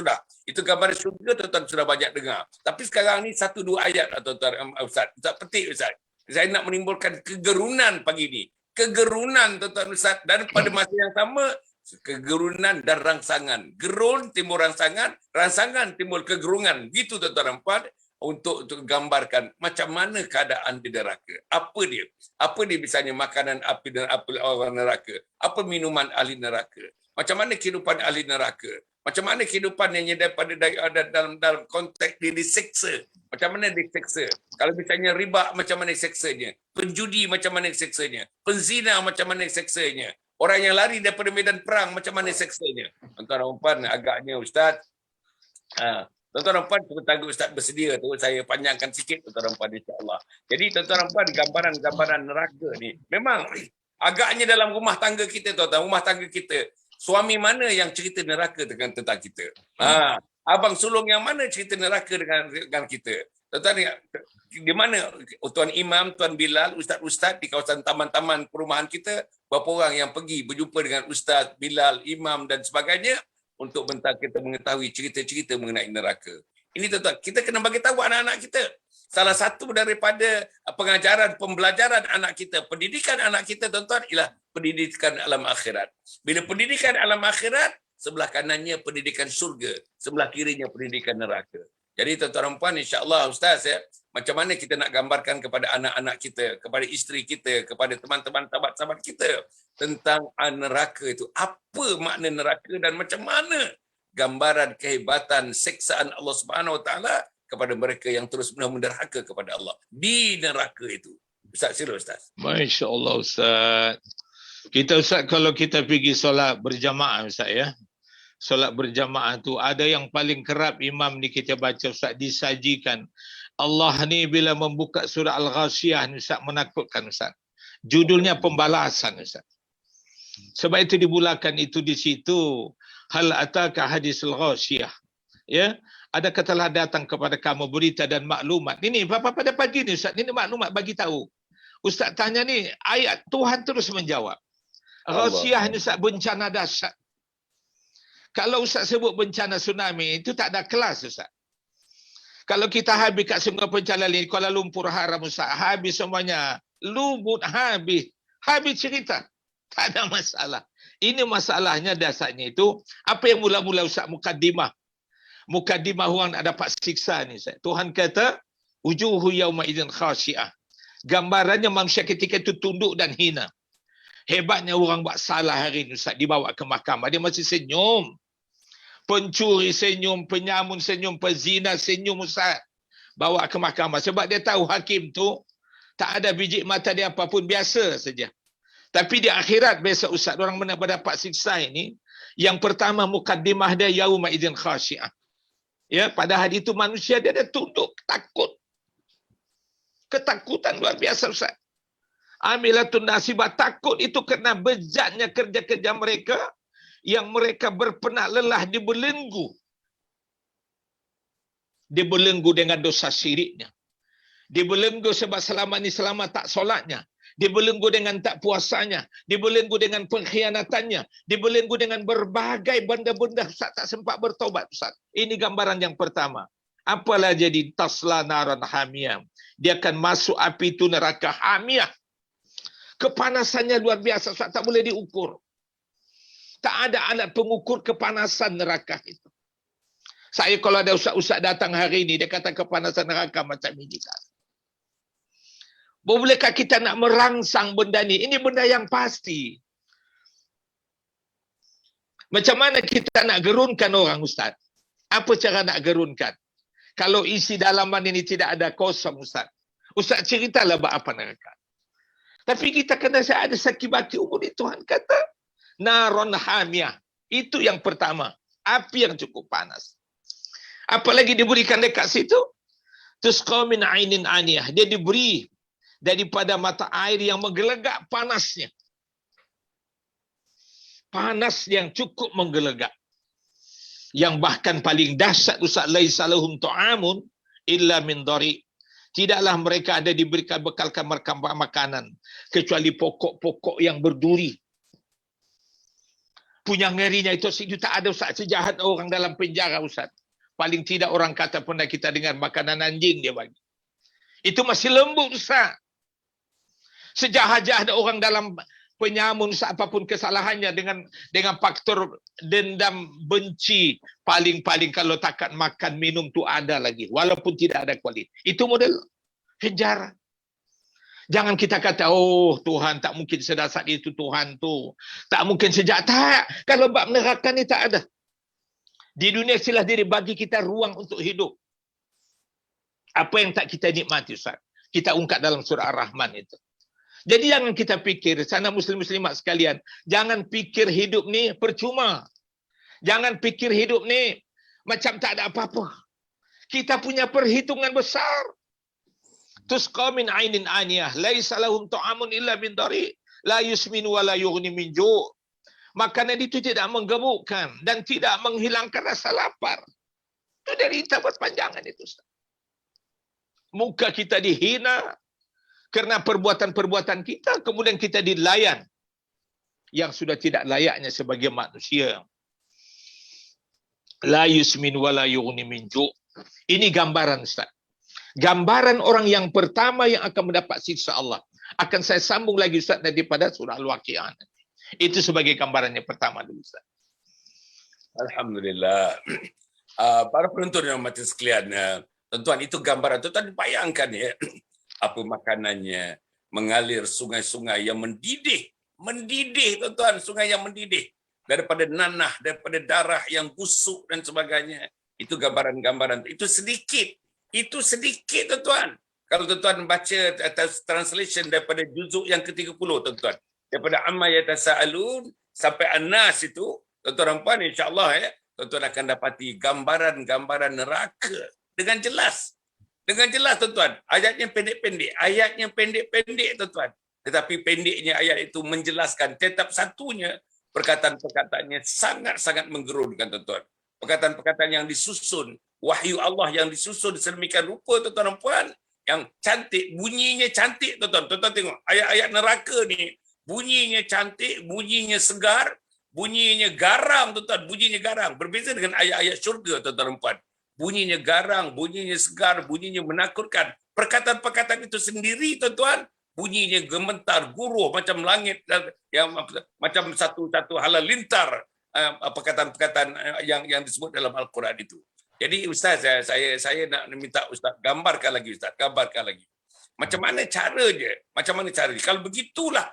gambar syurga, tuan-tuan, sudah banyak dengar. Tapi sekarang ni 1-2 ayat, tuan-tuan, Ustaz petik, Ustaz. Saya nak menimbulkan kegerunan pagi ni. Kegerunan, tuan-tuan, Ustaz. Dan pada masa yang sama, Kegerunan dan rangsangan. Gerun timbul rangsangan, rangsangan timbul kegerungan. Gitu tuan-tuan dan puan, untuk gambarkan macam mana keadaan di neraka. Apa dia? Apa dia misalnya makanan api dan apa orang neraka? Apa minuman ahli neraka? Macam mana kehidupan ahli neraka? Macam mana kehidupan yang daripada dalam konteks dia diseksa? Macam mana diseksa? Kalau misalnya riba, macam mana seksanya? Penjudi, macam mana seksanya? Penzina, macam mana seksanya? Orang yang lari daripada medan perang, macam mana seksanya? Tuan-tuan dan puan, agaknya Ustaz, tuan-tuan dan puan, tangga Ustaz bersedia tu, saya panjangkan sikit tuan-tuan dan puan, insya-Allah. Jadi tuan-tuan dan puan, gambaran-gambaran neraka ni, memang agaknya dalam rumah tangga kita, tuan-tuan, rumah tangga kita, suami mana yang cerita neraka tentang kita? Abang sulung yang mana cerita neraka dengan kita? Tuan-tuan, di mana Tuan Imam, Tuan Bilal, Ustaz-Ustaz di kawasan taman-taman perumahan kita, berapa orang yang pergi berjumpa dengan Ustaz, Bilal, Imam dan sebagainya untuk kita mengetahui cerita-cerita mengenai neraka. Ini tuan-tuan, kita kena bagi tahu anak-anak kita. Salah satu daripada pengajaran, pembelajaran anak kita, pendidikan anak kita tuan-tuan ialah pendidikan alam akhirat. Bila pendidikan alam akhirat, sebelah kanannya pendidikan surga, sebelah kirinya pendidikan neraka. Jadi tuan-tuan dan puan, insya-Allah Ustaz, macam mana kita nak gambarkan kepada anak-anak kita, kepada isteri kita, kepada teman-teman sahabat-sahabat kita tentang neraka itu. Apa makna neraka dan macam mana gambaran kehebatan seksaan Allah Subhanahu Wa Taala kepada mereka yang terus menderhaka kepada Allah di neraka itu. Ustaz, sila Ustaz. Masya-Allah Ustaz. Kita Ustaz, kalau kita pergi solat berjamaah Ustaz ya. Solat berjamaah tu ada yang paling kerap imam ni kita baca Ustaz, disajikan. Allah ni bila membuka surah Al-Ghashiyah ni Ustaz, menakutkan Ustaz. Judulnya pembalasan Ustaz. Sebab itu dimulakan itu di situ. Hal ataka hadisul Ghashiyah. Ya, adakah telah datang kepada kamu berita dan maklumat. Ini pada pagi ni Ustaz, ini maklumat bagi tahu. Ustaz tanya ni, ayat Tuhan terus menjawab. Ghashiyah ni Ustaz, bencana dahsyat. Kalau Ustaz sebut bencana tsunami, itu tak ada kelas Ustaz. Kalau kita habis kat Sungai Pencalali, Kuala Lumpur haram Ustaz, habis semuanya. Lumut habis. Habis cerita. Tak ada masalah. Ini masalahnya dasarnya itu, apa yang mula-mula Ustaz, mukaddimah. Mukaddimah orang nak dapat siksa ni Ustaz. Tuhan kata, wujuhu yawma idzin khasyiah. Gambarannya manusia ketika itu tunduk dan hina. Hebatnya orang buat salah hari ni Ustaz, dibawa ke mahkamah, dia masih senyum. Pencuri senyum, penyamun senyum, pezina senyum Ustaz. Bawa ke mahkamah. Sebab dia tahu hakim tu tak ada biji mata dia apapun, biasa saja. Tapi di akhirat besok Ustaz, orang mendapat siksa ini. Yang pertama mukaddimah dia yauma idzin khasyiah. Ya, pada hari itu manusia dia ada tunduk, takut. Ketakutan luar biasa Ustaz. Amilatun nasibah, takut itu kerana bejatnya kerja-kerja mereka yang mereka berpenat lelah dibelenggu. Dibelenggu dengan dosa syiriknya. Dibelenggu sebab selama ni selama tak solatnya. Dibelenggu dengan tak puasanya. Dibelenggu dengan pengkhianatannya. Dibelenggu dengan berbagai benda-benda Ustaz, tak sempat bertobat Ustaz. Ini gambaran yang pertama. Apalah jadi tasla naran hamiyah. Dia akan masuk api itu neraka hamiyah. Kepanasannya luar biasa Ustaz, tak boleh diukur. Tak ada alat pengukur kepanasan neraka itu. Saya kalau ada ustaz-ustaz datang hari ini, dia kata kepanasan neraka macam ini. Bolehkah kita nak merangsang benda ni? Ini benda yang pasti. Macam mana kita nak gerunkan orang Ustaz? Apa cara nak gerunkan? Kalau isi dalaman ini tidak ada, kosong Ustaz. Ustaz ceritalah apa neraka. Tapi kita kena ada sakibati umur ni. Tuhan kata, naron hamiyah. Itu yang pertama. Api yang cukup panas. Apalagi diberikan dekat situ? Tusqa min ainin aniyah. Dia diberi daripada mata air yang menggelegak panasnya. Panas yang cukup menggelegak. Yang bahkan paling dahsyat Ustaz, laisa lahum ta'amun illa min dari. Tidaklah mereka ada diberikan bekalkan makanan kecuali pokok-pokok yang berduri. Punya ngerinya itu tak ada Ustaz. Sejahat orang dalam penjara Ustaz. Paling tidak orang kata pernah kita dengar makanan anjing dia bagi. Itu masih lembut Ustaz. Sejahat-jahat orang dalam penyamun apapun kesalahannya dengan faktor dendam, benci, paling-paling kalau takat makan minum tu ada lagi walaupun tidak ada kualiti. Itu model hijrah. Jangan kita kata, oh Tuhan tak mungkin sedasar itu Tuhan tu. Tak mungkin sejak. Tak. Kalau bab neraka ni tak ada. Di dunia silah diri bagi kita ruang untuk hidup. Apa yang tak kita nikmati, Ustaz? Kita ungkap dalam surah Ar-Rahman itu. Jadi jangan kita fikir, sana muslim-muslimat sekalian, jangan fikir hidup ni percuma. Jangan fikir hidup ni macam tak ada apa-apa. Kita punya perhitungan besar. Tusqa min ainin aniyah, laisa lahum ta'amun illa min dari, la yusminu wa la yughni min ju'. Makanan itu tidak menggemukkan dan tidak menghilangkan rasa lapar. Itu derita berpanjangan itu, Ustaz. Muka kita dihina kerana perbuatan-perbuatan kita, kemudian kita dilayan yang sudah tidak layaknya sebagai manusia. La yusmin wa la yughni min ju'. Ini gambaran, Ustaz. Gambaran orang yang pertama yang akan mendapat siksa Allah. Akan saya sambung lagi, Ustaz, daripada surah Al-Waqi'ah. Itu sebagai gambaran yang pertama dulu, Ustaz. Alhamdulillah. Para penonton yang mati sekalian, tuan-tuan, itu gambaran. Tuan-tuan bayangkan ya, apa makanannya, mengalir sungai-sungai yang mendidih, tuan-tuan, sungai yang mendidih, daripada nanah, daripada darah yang busuk dan sebagainya. Itu gambaran-gambaran. Itu sedikit, tuan-tuan. Kalau tuan-tuan baca translation daripada juzuk yang ke-30, tuan-tuan, daripada amma yatasaalun sampai An-Nas itu, tuan-tuan puan, insya-Allah ya, tuan-tuan akan dapati gambaran-gambaran neraka dengan jelas. Dengan jelas, tuan-tuan. Ayatnya pendek-pendek, tuan-tuan. Tetapi pendeknya ayat itu menjelaskan setiap satunya perkataan-perkataannya sangat-sangat menggerunkan, tuan-tuan. Perkataan-perkataan yang disusun, wahyu Allah yang disusun sedemikian rupa, tuan-tuan dan puan, yang cantik, bunyinya cantik, tuan-tuan. Tuan-tuan tengok, ayat-ayat neraka ni, bunyinya cantik, bunyinya segar, bunyinya garang, tuan-tuan, bunyinya garang. Berbeza dengan ayat-ayat syurga, tuan-tuan dan puan. Bunyinya garang, bunyinya segar, bunyinya menakutkan. Perkataan-perkataan itu sendiri, tuan-tuan, bunyinya gemetar, guruh macam langit, yang macam satu halalintar. Perkataan-perkataan yang disebut dalam Al-Quran itu. Jadi Ustaz, saya nak minta Ustaz gambarkan lagi, Ustaz, gambarkan lagi. Macam mana caranya? Kalau begitulah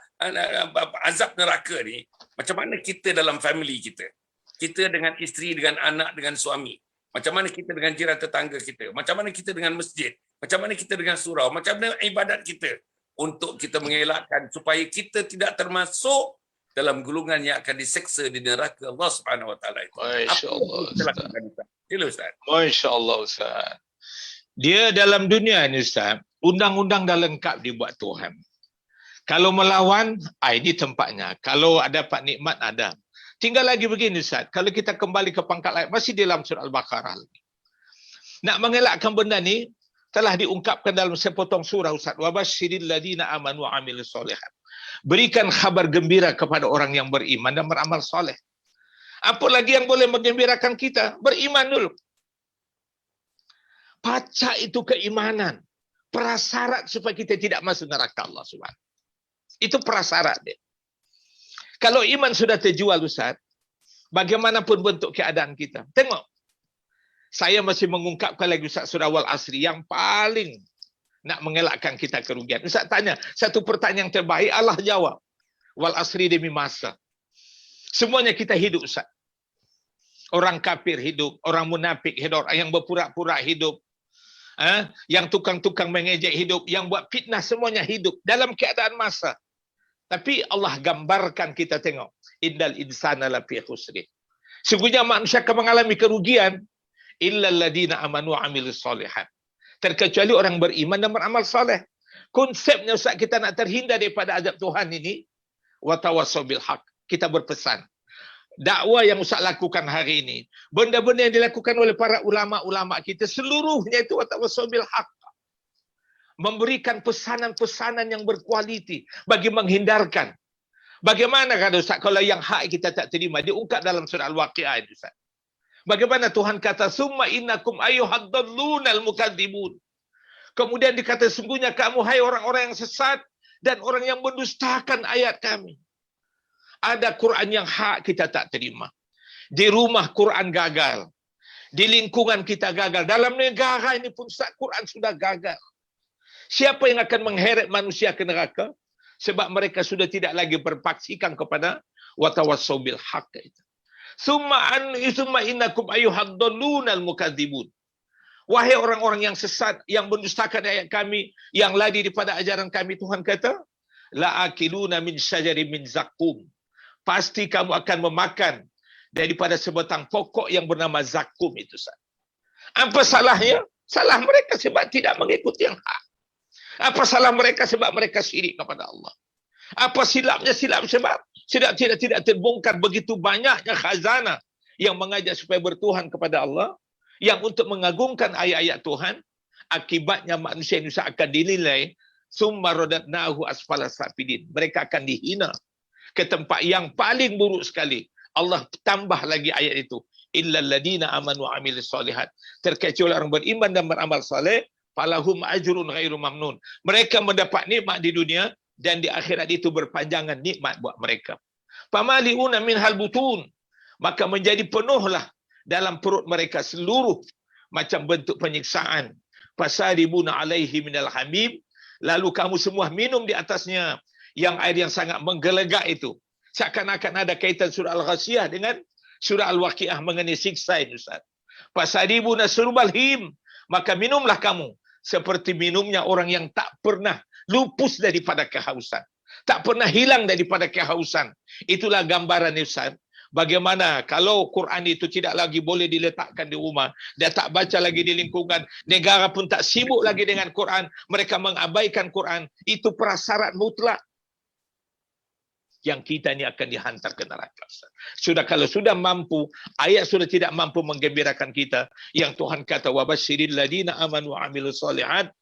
azab neraka ni, macam mana kita dalam family kita? Kita dengan isteri, dengan anak, dengan suami. Macam mana kita dengan jiran tetangga kita? Macam mana kita dengan masjid? Macam mana kita dengan surau? Macam mana ibadat kita? Untuk kita mengelakkan supaya kita tidak termasuk dalam gulungan yang akan diseksa di neraka Allah Subhanahu Wa Taala itu. Masya-Allah. Sila Ustaz. Masya-Allah, Ustaz. Dia dalam dunia ni, Ustaz, undang-undang dah lengkap dibuat Tuhan. Kalau melawan, ini tempatnya. Kalau dapat nikmat, ada. Tinggal lagi begini, Ustaz. Kalau kita kembali ke pangkat ayat, masih dalam surah Al-Baqarah. Nak mengelakkan benda ni, telah diungkapkan dalam sepotong surah, Ustaz. Wabashiril ladina amanu wa amilus solihat. Berikan khabar gembira kepada orang yang beriman dan beramal soleh. Apa lagi yang boleh menggembirakan kita? Beriman dulu. Pacak itu keimanan. Prasyarat supaya kita tidak masuk neraka Allah Subhanahu. Itu prasyarat dia. Kalau iman sudah terjual, Ustaz, bagaimanapun bentuk keadaan kita. Tengok. Saya masih mengungkapkan lagi, Ustaz, surah Wal Asri yang paling nak mengelakkan kita kerugian. Ustaz tanya, satu pertanyaan yang terbaik, Allah jawab. Wal asri demi masa. Semuanya kita hidup, Ustaz. Orang kafir hidup, orang munafik hidup, yang berpura-pura hidup, yang tukang-tukang mengejek hidup, yang buat fitnah, semuanya hidup dalam keadaan masa. Tapi Allah gambarkan kita tengok. Innal insana lafi khusrin. Sesungguhnya manusia akan mengalami kerugian illal ladina amanu wa amilus solihat. Terkecuali orang beriman dan beramal soleh. Konsepnya, Ustaz, kita nak terhindar daripada azab Tuhan ini, wa tawassaw bil haq. Kita berpesan. Dakwah yang Ustaz lakukan hari ini, benda-benda yang dilakukan oleh para ulama-ulama kita, seluruhnya itu wa tawassaw bil haq. Memberikan pesanan-pesanan yang berkualiti bagi menghindarkan. Bagaimana kalau, Ustaz, kalau yang hak kita tak terima, diungkap dalam surah Al-Waqi'ah itu, Ustaz. Bagaimana Tuhan kata, summa innakum ayyuhad-dallunal mukadzibun. Kemudian dikata, sungguhnya kamu hai orang-orang yang sesat dan orang yang mendustakan ayat kami. Ada Quran yang hak kita tak terima. Di rumah Quran gagal. Di lingkungan kita gagal. Dalam negara ini pun Quran sudah gagal. Siapa yang akan mengheret manusia ke neraka? Sebab mereka sudah tidak lagi berpaksikan kepada watawassau bil haqq itu. Summa innakum ayyuhad-dallunal mukadzibun. Wahai orang-orang yang sesat, yang mendustakan ayat kami, yang lari daripada ajaran kami, Tuhan kata, la akiluna min syajarin min zakum. Pasti kamu akan memakan daripada sebatang pokok yang bernama zakum itu. Apa salahnya? Salah mereka sebab tidak mengikuti yang hak. Apa salah mereka sebab mereka syirik kepada Allah. Apa silapnya? Silap sebab tidak terbongkar begitu banyaknya khazanah yang mengajak supaya bertuhan kepada Allah, yang untuk mengagungkan ayat-ayat Tuhan. Akibatnya manusia Indonesia akan dinilai summa radatnahu asfala safilin. Mereka akan dihina ke tempat yang paling buruk sekali. Allah tambah lagi ayat itu, illal ladina amanu wa amilus solihat. Terkecuali orang beriman dan beramal soleh, falahum ajrun ghairu mamnun. Mereka mendapat nikmat di dunia dan di akhirat itu berpanjangan nikmat buat mereka. Famaliuna minhal butun. Maka menjadi penuhlah dalam perut mereka seluruh macam bentuk penyiksaan. Fasaribuna alaihi minal hamim. Lalu kamu semua minum di atasnya yang air yang sangat menggelegak itu. Seakan-akan ada kaitan surah Al-Ghasiyah dengan surah Al-Waqiah mengenai siksa ini, Ustaz. Fasaribuna surbal him. Maka minumlah kamu seperti minumnya orang yang tak pernah lupus daripada kehausan. Tak pernah hilang daripada kehausan. Itulah gambaran Ustaz. Bagaimana kalau Quran itu tidak lagi boleh diletakkan di rumah, dia tak baca lagi di lingkungan, negara pun tak sibuk lagi dengan Quran, mereka mengabaikan Quran, itu prasyarat mutlak yang kita ini akan dihantar ke neraka. Kalau sudah mampu, ayat sudah tidak mampu menggembirakan kita, yang Tuhan kata wabasyiril ladina amanu wa amilus solihat,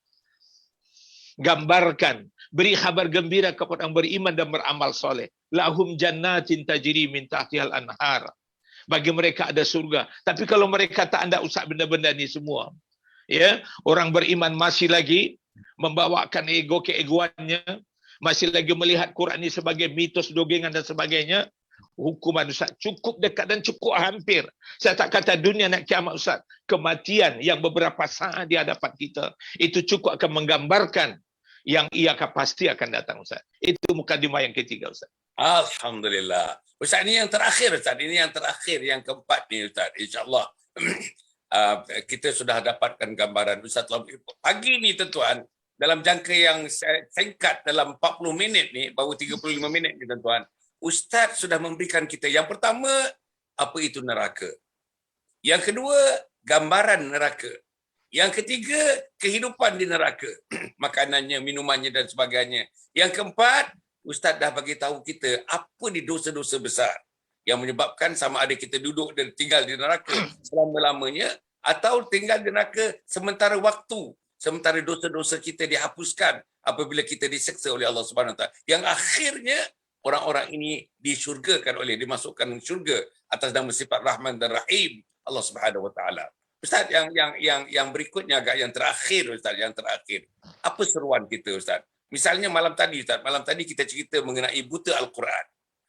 gambarkan, beri kabar gembira kepada orang beriman dan beramal soleh. Lahum jannatin tajri min tahtihal anhar. Bagi mereka ada surga. Tapi kalau mereka tak ada usah benda-benda ni semua, ya, orang beriman masih lagi membawakan ego keegoannya, masih lagi melihat Quran ini sebagai mitos, dogengan dan sebagainya, hukuman Ustaz cukup dekat dan cukup hampir. Saya tak kata dunia nak kiamat Ustaz, kematian yang beberapa saat di hadapan kita itu cukup akan menggambarkan yang ia pasti akan datang, Ustaz. Itu mukadimah yang ketiga, Ustaz. Alhamdulillah. Ustaz, ini yang terakhir, Ustaz. Ini yang terakhir, yang keempat ni, Ustaz. InsyaAllah kita sudah dapatkan gambaran. Ustaz, pagi ni tuan-tuan, dalam jangka yang singkat, dalam 40 minit ni, baru 35 minit ni tuan-tuan, Ustaz sudah memberikan kita, yang pertama, apa itu neraka. Yang kedua, gambaran neraka. Yang ketiga, kehidupan di neraka. Makanannya, minumannya dan sebagainya. Yang keempat, Ustaz dah bagi tahu kita apa di dosa-dosa besar yang menyebabkan sama ada kita duduk dan tinggal di neraka selama-lamanya atau tinggal di neraka sementara waktu, sementara dosa-dosa kita dihapuskan apabila kita diseksa oleh Allah Subhanahu Wa Taala. Yang akhirnya orang-orang ini disyurgakan dimasukkan syurga atas nama sifat Rahman dan Rahim Allah Subhanahu Wa Taala. Ustaz, yang berikutnya agak yang terakhir, Ustaz, yang terakhir. Apa seruan kita, Ustaz? Misalnya malam tadi, Ustaz, malam tadi kita cerita mengenai buta Al-Quran.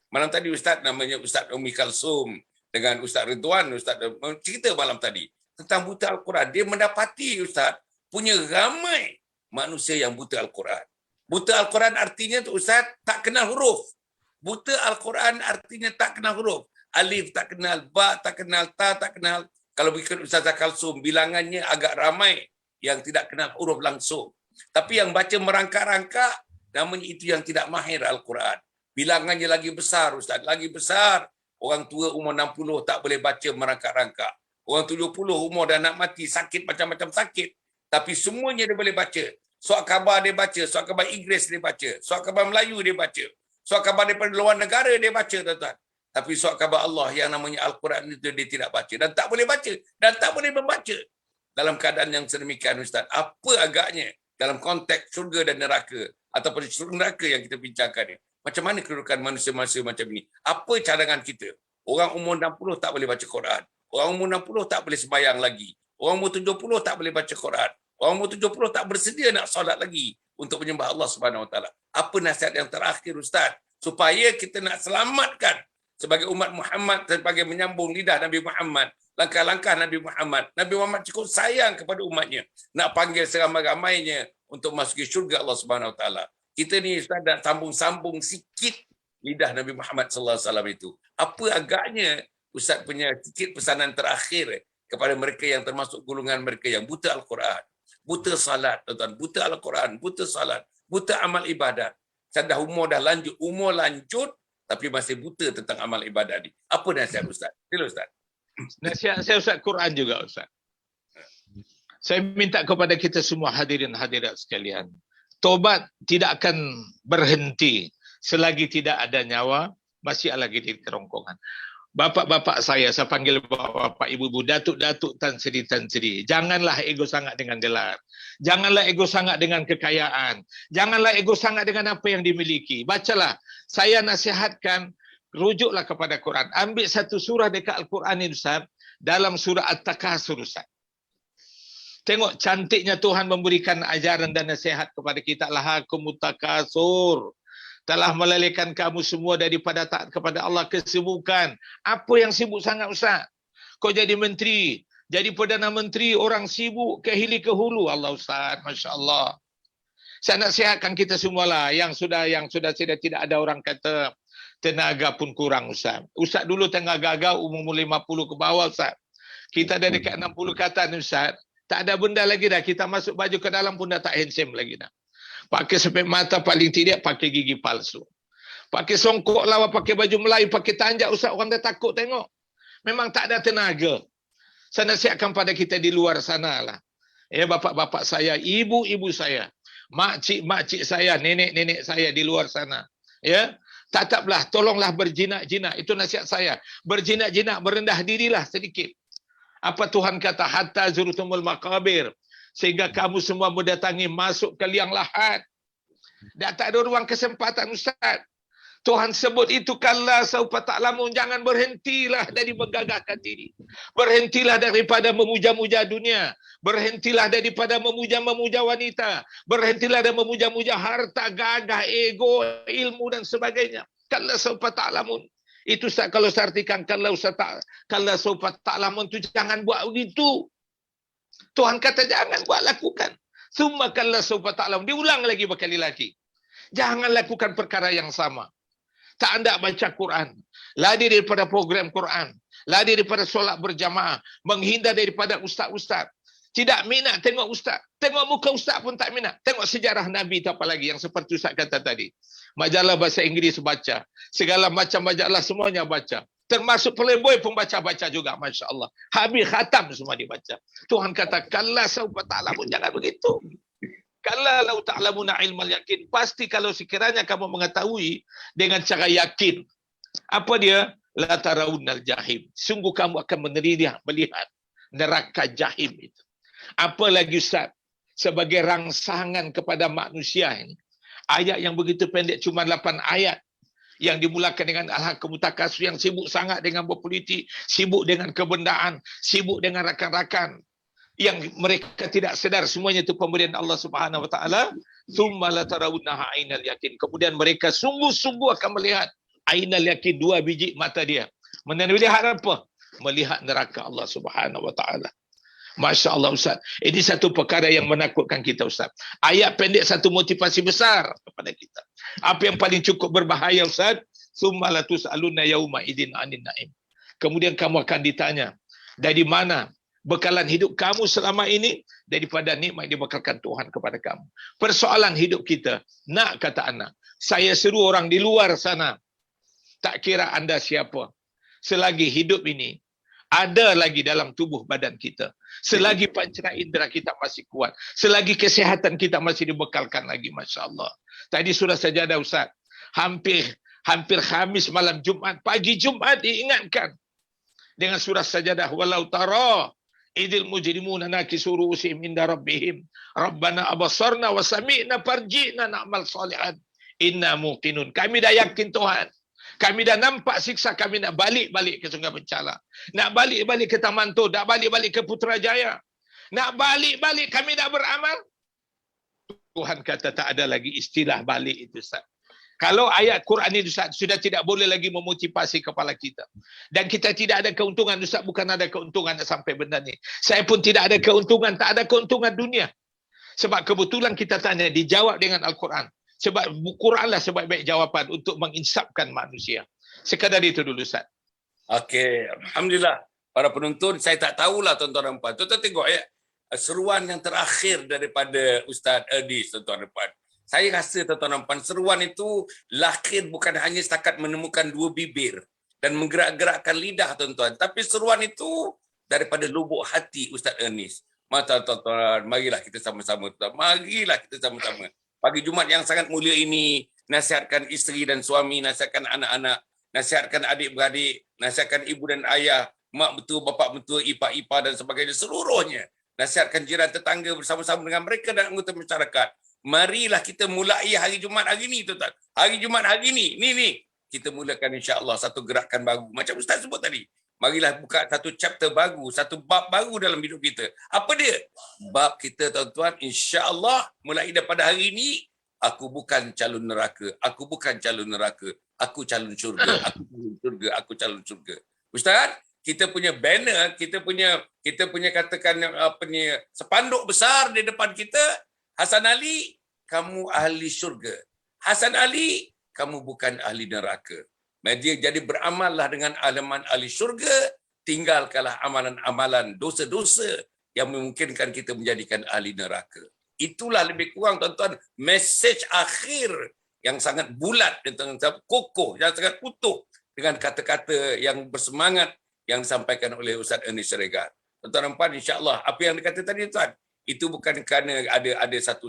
Malam tadi Ustaz, namanya Ustaz Umi Kalsum dengan Ustaz Ridwan, Ustaz cerita malam tadi tentang buta Al-Quran. Dia mendapati, Ustaz, punya ramai manusia yang buta Al-Quran. Buta Al-Quran artinya, Ustaz, tak kenal huruf. Buta Al-Quran artinya tak kenal huruf. Alif tak kenal, ba tak kenal, ta tak kenal. Kalau berikut Ustazah Kalsum, bilangannya agak ramai yang tidak kenal huruf langsung. Tapi yang baca merangkak-rangkak, namanya itu yang tidak mahir Al-Quran. Bilangannya lagi besar, Ustaz, lagi besar. Orang tua umur 60 tak boleh baca merangkak-rangkak. Orang 70 umur dah nak mati, sakit macam-macam sakit. Tapi semuanya dia boleh baca. Surat khabar dia baca, surat khabar Inggeris dia baca, surat khabar Melayu dia baca, surat khabar daripada luar negara dia baca, tuan-tuan. Tapi surat khabar Allah yang namanya Al-Quran itu dia tidak baca. Dan tak boleh baca. Dan tak boleh membaca. Dalam keadaan yang sedemikian, Ustaz, apa agaknya dalam konteks syurga dan neraka ataupun syurga neraka yang kita bincangkan ni, macam mana kedudukan manusia-manusia macam ini? Apa cadangan kita? Orang umur 60 tak boleh baca Quran. Orang umur 60 tak boleh sembahyang lagi. Orang umur 70 tak boleh baca Quran. Orang umur 70 tak bersedia nak solat lagi untuk menyembah Allah Subhanahu Wa Taala. Apa nasihat yang terakhir, Ustaz, supaya kita nak selamatkan sebagai umat Muhammad, sebagai menyambung lidah Nabi Muhammad, langkah-langkah Nabi Muhammad. Nabi Muhammad cukup sayang kepada umatnya, nak panggil seramai-ramainya untuk masuki syurga Allah Subhanahu Wa Taala. Kita ni Ustaz nak sambung-sambung sikit lidah Nabi Muhammad sallallahu alaihi wasallam itu. Apa agaknya Ustaz punya sikit pesanan terakhir kepada mereka yang termasuk golongan mereka yang buta Al-Quran, buta salat, tuan-tuan, buta Al-Quran, buta salat, buta amal ibadat. Dah umur dah lanjut tapi masih buta tentang amal ibadat ni. Apa nasihat Ustaz? Sila Ustaz. Nasihat saya Ustaz, Quran juga Ustaz. Saya minta kepada kita semua hadirin hadirat sekalian, taubat tidak akan berhenti selagi tidak ada nyawa, masih lagi di kerongkongan. Bapak-bapak saya panggil bapak-bapak, ibu-ibu, datuk-datuk, tan seri, janganlah ego sangat dengan gelar. Janganlah ego sangat dengan kekayaan. Janganlah ego sangat dengan apa yang dimiliki. Bacalah. Saya nasihatkan, rujuklah kepada Quran. Ambil satu surah dekat Al-Quran ini, Ustaz, dalam surah At-Takasur, Ustaz. Tengok cantiknya Tuhan memberikan ajaran dan nasihat kepada kita. Lahakumut takasur. Telah melalaikan kamu semua daripada taat kepada Allah, kesibukan. Apa yang sibuk sangat Ustaz? Kau jadi menteri, jadi Perdana Menteri, orang sibuk ke hili ke hulu. Allah Ustaz, Masya Allah. Saya nak sihatkan kita semualah, yang sudah tidak ada orang kata tenaga pun kurang Ustaz. Ustaz dulu tengah gagal umur 50 ke bawah Ustaz. Kita dah dekat 60 ke atas Ustaz. Tak ada benda lagi dah. Kita masuk baju ke dalam pun dah tak handsome lagi dah. Pakai sepet mata, paling tidak pakai gigi palsu. Pakai songkok lawa, pakai baju Melayu, pakai tanjak Ustaz, orang dah takut tengok. Memang tak ada tenaga. Saya nasihatkan pada kita di luar sana lah. Ya, bapak-bapak saya, ibu-ibu saya, makcik-makcik saya, nenek-nenek saya di luar sana. Ya, tetaplah, tolonglah berjinak-jinak. Itu nasihat saya. Berjinak-jinak, merendah dirilah sedikit. Apa Tuhan kata? Hatta zurtumul maqabir. Sehingga kamu semua mendatangi, masuk ke liang lahat. Dan tak ada ruang kesempatan Ustaz. Tuhan sebut itu, kalla saufa ta'lamun. Jangan berhentilah dari menggagahkan diri. Berhentilah daripada memuja-muja dunia. Berhentilah daripada memuja-memuja wanita. Berhentilah dari memuja-muja harta, gagah, ego, ilmu dan sebagainya. Kalla saufa ta'lamun. Itu Ustaz, kalau saya artikan kalla saufa ta'lamun itu jangan buat begitu. Tuhan kata jangan buat, lakukan. Summa kalla saufa ta'lamun. Diulang lagi berkali lagi. Jangan lakukan perkara yang sama. Tak anda baca Quran. Lari daripada program Quran. Lari daripada solat berjamaah. Menghindar daripada ustaz-ustaz. Tidak minat tengok ustaz. Tengok muka ustaz pun tak minat. Tengok sejarah Nabi itu apa lagi yang seperti Ustaz kata tadi. Majalah bahasa Inggeris baca. Segala macam majalah semuanya baca. Termasuk Playboy pun baca-baca juga. Masya Allah. Habis khatam semua dibaca. Tuhan kata, kalla saufa ta'lamun. Jangan begitu. Kalla lau ta'lamuna ilmal yakin. Pasti kalau sekiranya kamu mengetahui dengan cara yakin. Apa dia? La tarawunnal jahim. Sungguh kamu akan melihat neraka jahim itu. Apa lagi Ustaz? Sebagai rangsangan kepada manusia ini. Ayat yang begitu pendek, cuma 8 ayat. Yang dimulakan dengan al-hakumut takasur, yang sibuk sangat dengan berpolitik, sibuk dengan kebendaan, sibuk dengan rakan-rakan. Yang mereka tidak sedar semuanya itu pemberian Allah Subhanahu Wa Taala. Tsumma la tarawunnaha ainal yakin. Kemudian mereka sungguh-sungguh akan melihat ainal yakin, 2 biji mata dia. Melihat apa? Melihat neraka Allah Subhanahu Wa Taala. Masya Allah Ustaz. Ini satu perkara yang menakutkan kita Ustaz. Ayat pendek satu motivasi besar kepada kita. Apa yang paling cukup berbahaya Ustaz? Summa la tus'aluna yauma idzin 'anin na'im. Kemudian kamu akan ditanya, dari mana bekalan hidup kamu selama ini? Daripada nikmat yang dibekalkan Tuhan kepada kamu. Persoalan hidup kita, nak kata anak, saya seru orang di luar sana, tak kira anda siapa, selagi hidup ini ada lagi dalam tubuh badan kita, selagi panca indera kita masih kuat, selagi kesehatan kita masih dibekalkan lagi, Masya Allah. Tadi surah sajadah Ustaz, hampir Khamis malam Jumat, pagi Jumat diingatkan dengan surah sajadah, walau tara idil mujrimuna nakisu ru'usihim inda rabbihim rabbana abasarna wa sami'na farji'na na'mal salihan inna muqinun. Kami dah yakin Tuhan, kami dah nampak siksa, kami nak balik-balik ke Sungai Penchala, nak balik-balik ke Taman Tu, nak balik-balik ke Putrajaya, nak balik-balik, kami dah beramal. Tuhan kata tak ada lagi istilah balik itu Ustaz. Kalau ayat Quran ini Ustaz sudah tidak boleh lagi memotivasi kepala kita. Dan kita tidak ada keuntungan, Ustaz, bukan ada keuntungan nak sampai benda ni. Saya pun tidak ada keuntungan, tak ada keuntungan dunia. Sebab kebetulan kita tanya, dijawab dengan Al-Quran. Sebab Quranlah sebaik-baik jawapan untuk menginsafkan manusia. Sekadar itu dulu, Ustaz. Okey, alhamdulillah. Para penonton, saya tak tahulah tuan-tuan dan puan. Tuan-tuan tengok ya, seruan yang terakhir daripada Ustaz Ernest, tuan-tuan dan puan. Saya rasa tuan-tuan dan puan, seruan itu lahir bukan hanya setakat menemukan dua bibir dan menggerak-gerakkan lidah, tuan-tuan. Tapi seruan itu daripada lubuk hati Ustaz Ernest. Mata tuan-tuan, marilah kita sama-sama. Marilah kita sama-sama. Pagi Jumaat yang sangat mulia ini, nasihatkan isteri dan suami, nasihatkan anak-anak, nasihatkan adik-beradik, nasihatkan ibu dan ayah, mak betul, bapak betul, ipar-ipar dan sebagainya, seluruhnya. Nasihatkan jiran tetangga bersama-sama dengan mereka dan anggota masyarakat. Marilah kita mulai hari Jumaat hari ini, tuan-tuan. Hari Jumaat hari ini, ni. Kita mulakan insya-Allah satu gerakan baru. Macam Ustaz sebut tadi. Marilah buka satu chapter baru, satu bab baru dalam hidup kita. Apa dia? Bab kita, tuan-tuan, insya-Allah mulai daripada hari ini, aku bukan calon neraka, aku bukan calon neraka, aku calon syurga, aku calon syurga, aku calon syurga. Ustaz, kita punya banner, kita punya katakan apa ni, sepanduk besar di depan kita, Hasan Ali, kamu ahli syurga. Hasan Ali, kamu bukan ahli neraka. Media jadi beramallah dengan alaman ahli syurga, tinggalkanlah amalan-amalan dosa-dosa yang memungkinkan kita menjadikan ahli neraka. Itulah lebih kurang, tuan-tuan, mesej akhir yang sangat bulat dan sangat kokoh, yang sangat utuh dengan kata-kata yang bersemangat yang disampaikan oleh Ustaz Ernest Siregar. Tuan-tuan dan puan, insya-Allah apa yang dikata tadi, tuan, itu bukan kerana ada satu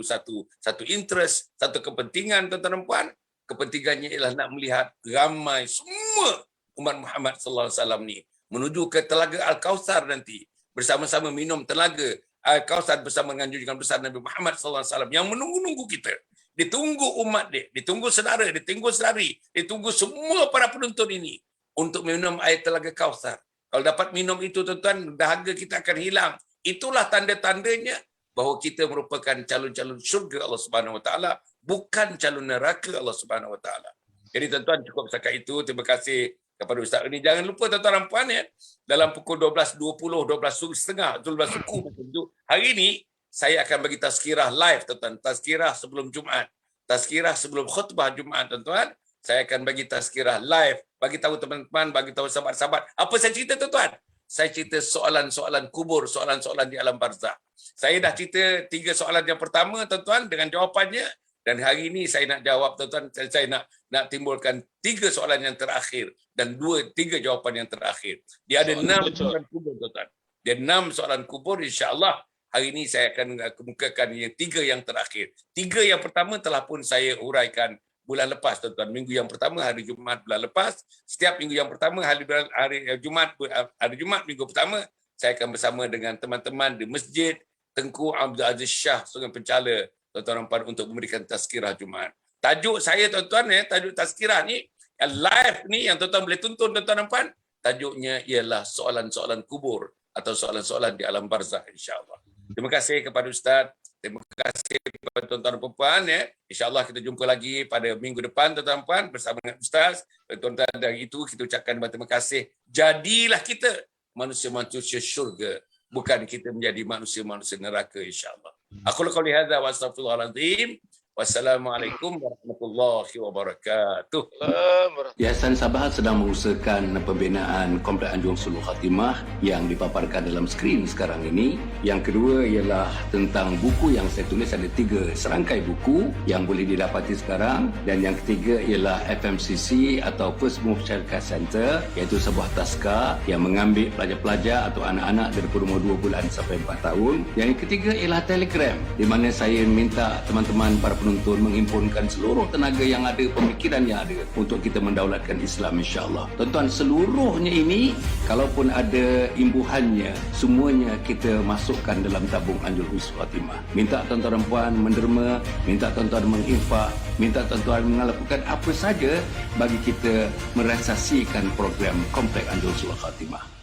interest, satu kepentingan, tuan-tuan dan puan. Kepentingannya ialah nak melihat ramai semua umat Muhammad sallallahu alaihi wasallam ni menuju ke Telaga Al-Kautsar nanti, bersama-sama minum Telaga Al-Kautsar bersama dengan junjungan besar Nabi Muhammad sallallahu alaihi wasallam yang menunggu-nunggu kita. Ditunggu umat dia, ditunggu saudara, ditunggu saudari, ditunggu semua para penonton ini untuk minum air Telaga Kautsar. Kalau dapat minum itu, tuan-tuan, dahaga kita akan hilang. Itulah tanda-tandanya bahawa kita merupakan calon-calon syurga Allah Subhanahu Wa Taala, bukan calon neraka Allah Subhanahu Wa Taala. Jadi tuan-tuan, cukup setakat itu. Terima kasih kepada Ustaz ini. Jangan lupa tuan-tuan dan puan ya, dalam pukul 12.20, 12.30, 12 suku hari ini saya akan bagi tazkirah live, tuan-tuan. Tazkirah sebelum Jumaat, tazkirah sebelum khutbah Jumaat, tuan-tuan. Saya akan bagi tazkirah live, bagi tahu teman-teman, bagi tahu sahabat-sahabat. Apa saya cerita, tuan-tuan? Saya cerita soalan-soalan kubur, soalan-soalan di alam barzakh. Saya dah cerita 3 soalan yang pertama, tuan-tuan, dengan jawapannya. Dan hari ini saya nak jawab, tuan-tuan, saya nak timbulkan 3 soalan yang terakhir dan 3 jawapan yang terakhir. Dia ada 6 soalan kubur, tuan-tuan. Dia 6 soalan kubur, insya-Allah. Hari ini saya akan kemukakan yang 3 yang terakhir. 3 yang pertama telah pun saya uraikan bulan lepas, tuan-tuan. Minggu yang pertama, hari Jumaat bulan lepas. Setiap minggu yang pertama, hari Jumaat minggu pertama, saya akan bersama dengan teman-teman di Masjid Tengku Abdul Aziz Shah, Sungai Penchala, tuan-tuan dan puan, untuk memberikan tazkirah Jumaat. Tajuk saya, tuan-tuan, tajuk tazkirah ni, yang live ni, yang tuan-tuan boleh tonton, tuan-tuan dan puan, tajuknya ialah soalan-soalan kubur atau soalan-soalan di alam barzakh, insya-Allah. Terima kasih kepada Ustaz. Terima kasih kepada tuan-tuan dan puan ya. InsyaAllah kita jumpa lagi pada minggu depan, tuan-tuan dan puan, bersama dengan Ustaz. Tuan-tuan, dari itu kita ucapkan terima kasih. Jadilah kita manusia-manusia syurga, bukan kita menjadi manusia-manusia neraka, insyaAllah. Aku qouli hadza wa astaghfirullahalazim. Wassalamualaikum warahmatullahi wabarakatuh. Yayasan Sabah sedang mengusahakan pembinaan Komplek Anjung Sulul Khatimah yang dipaparkan dalam skrin sekarang ini. Yang kedua ialah tentang buku yang saya tulis, ada 3 serangkai buku yang boleh didapati sekarang. Dan yang ketiga ialah FMCC atau First Move Childcare Center, iaitu sebuah taska yang mengambil pelajar-pelajar atau anak-anak dari umur 2 bulan sampai 4 tahun. Yang ketiga ialah Telegram, di mana saya minta teman-teman para penonton menghimpunkan seluruh tenaga yang ada, pemikiran yang ada untuk kita mendaulatkan Islam, insya-Allah. Tuan-tuan, seluruhnya ini kalaupun ada imbuhannya, semuanya kita masukkan dalam tabung Anjung Sulul Khatimah. Minta tuan-tuan dan puan menderma, minta tuan-tuan menginfak, minta tuan-tuan melakukan apa saja bagi kita merealisasikan program Komplek Anjung Sulul Khatimah.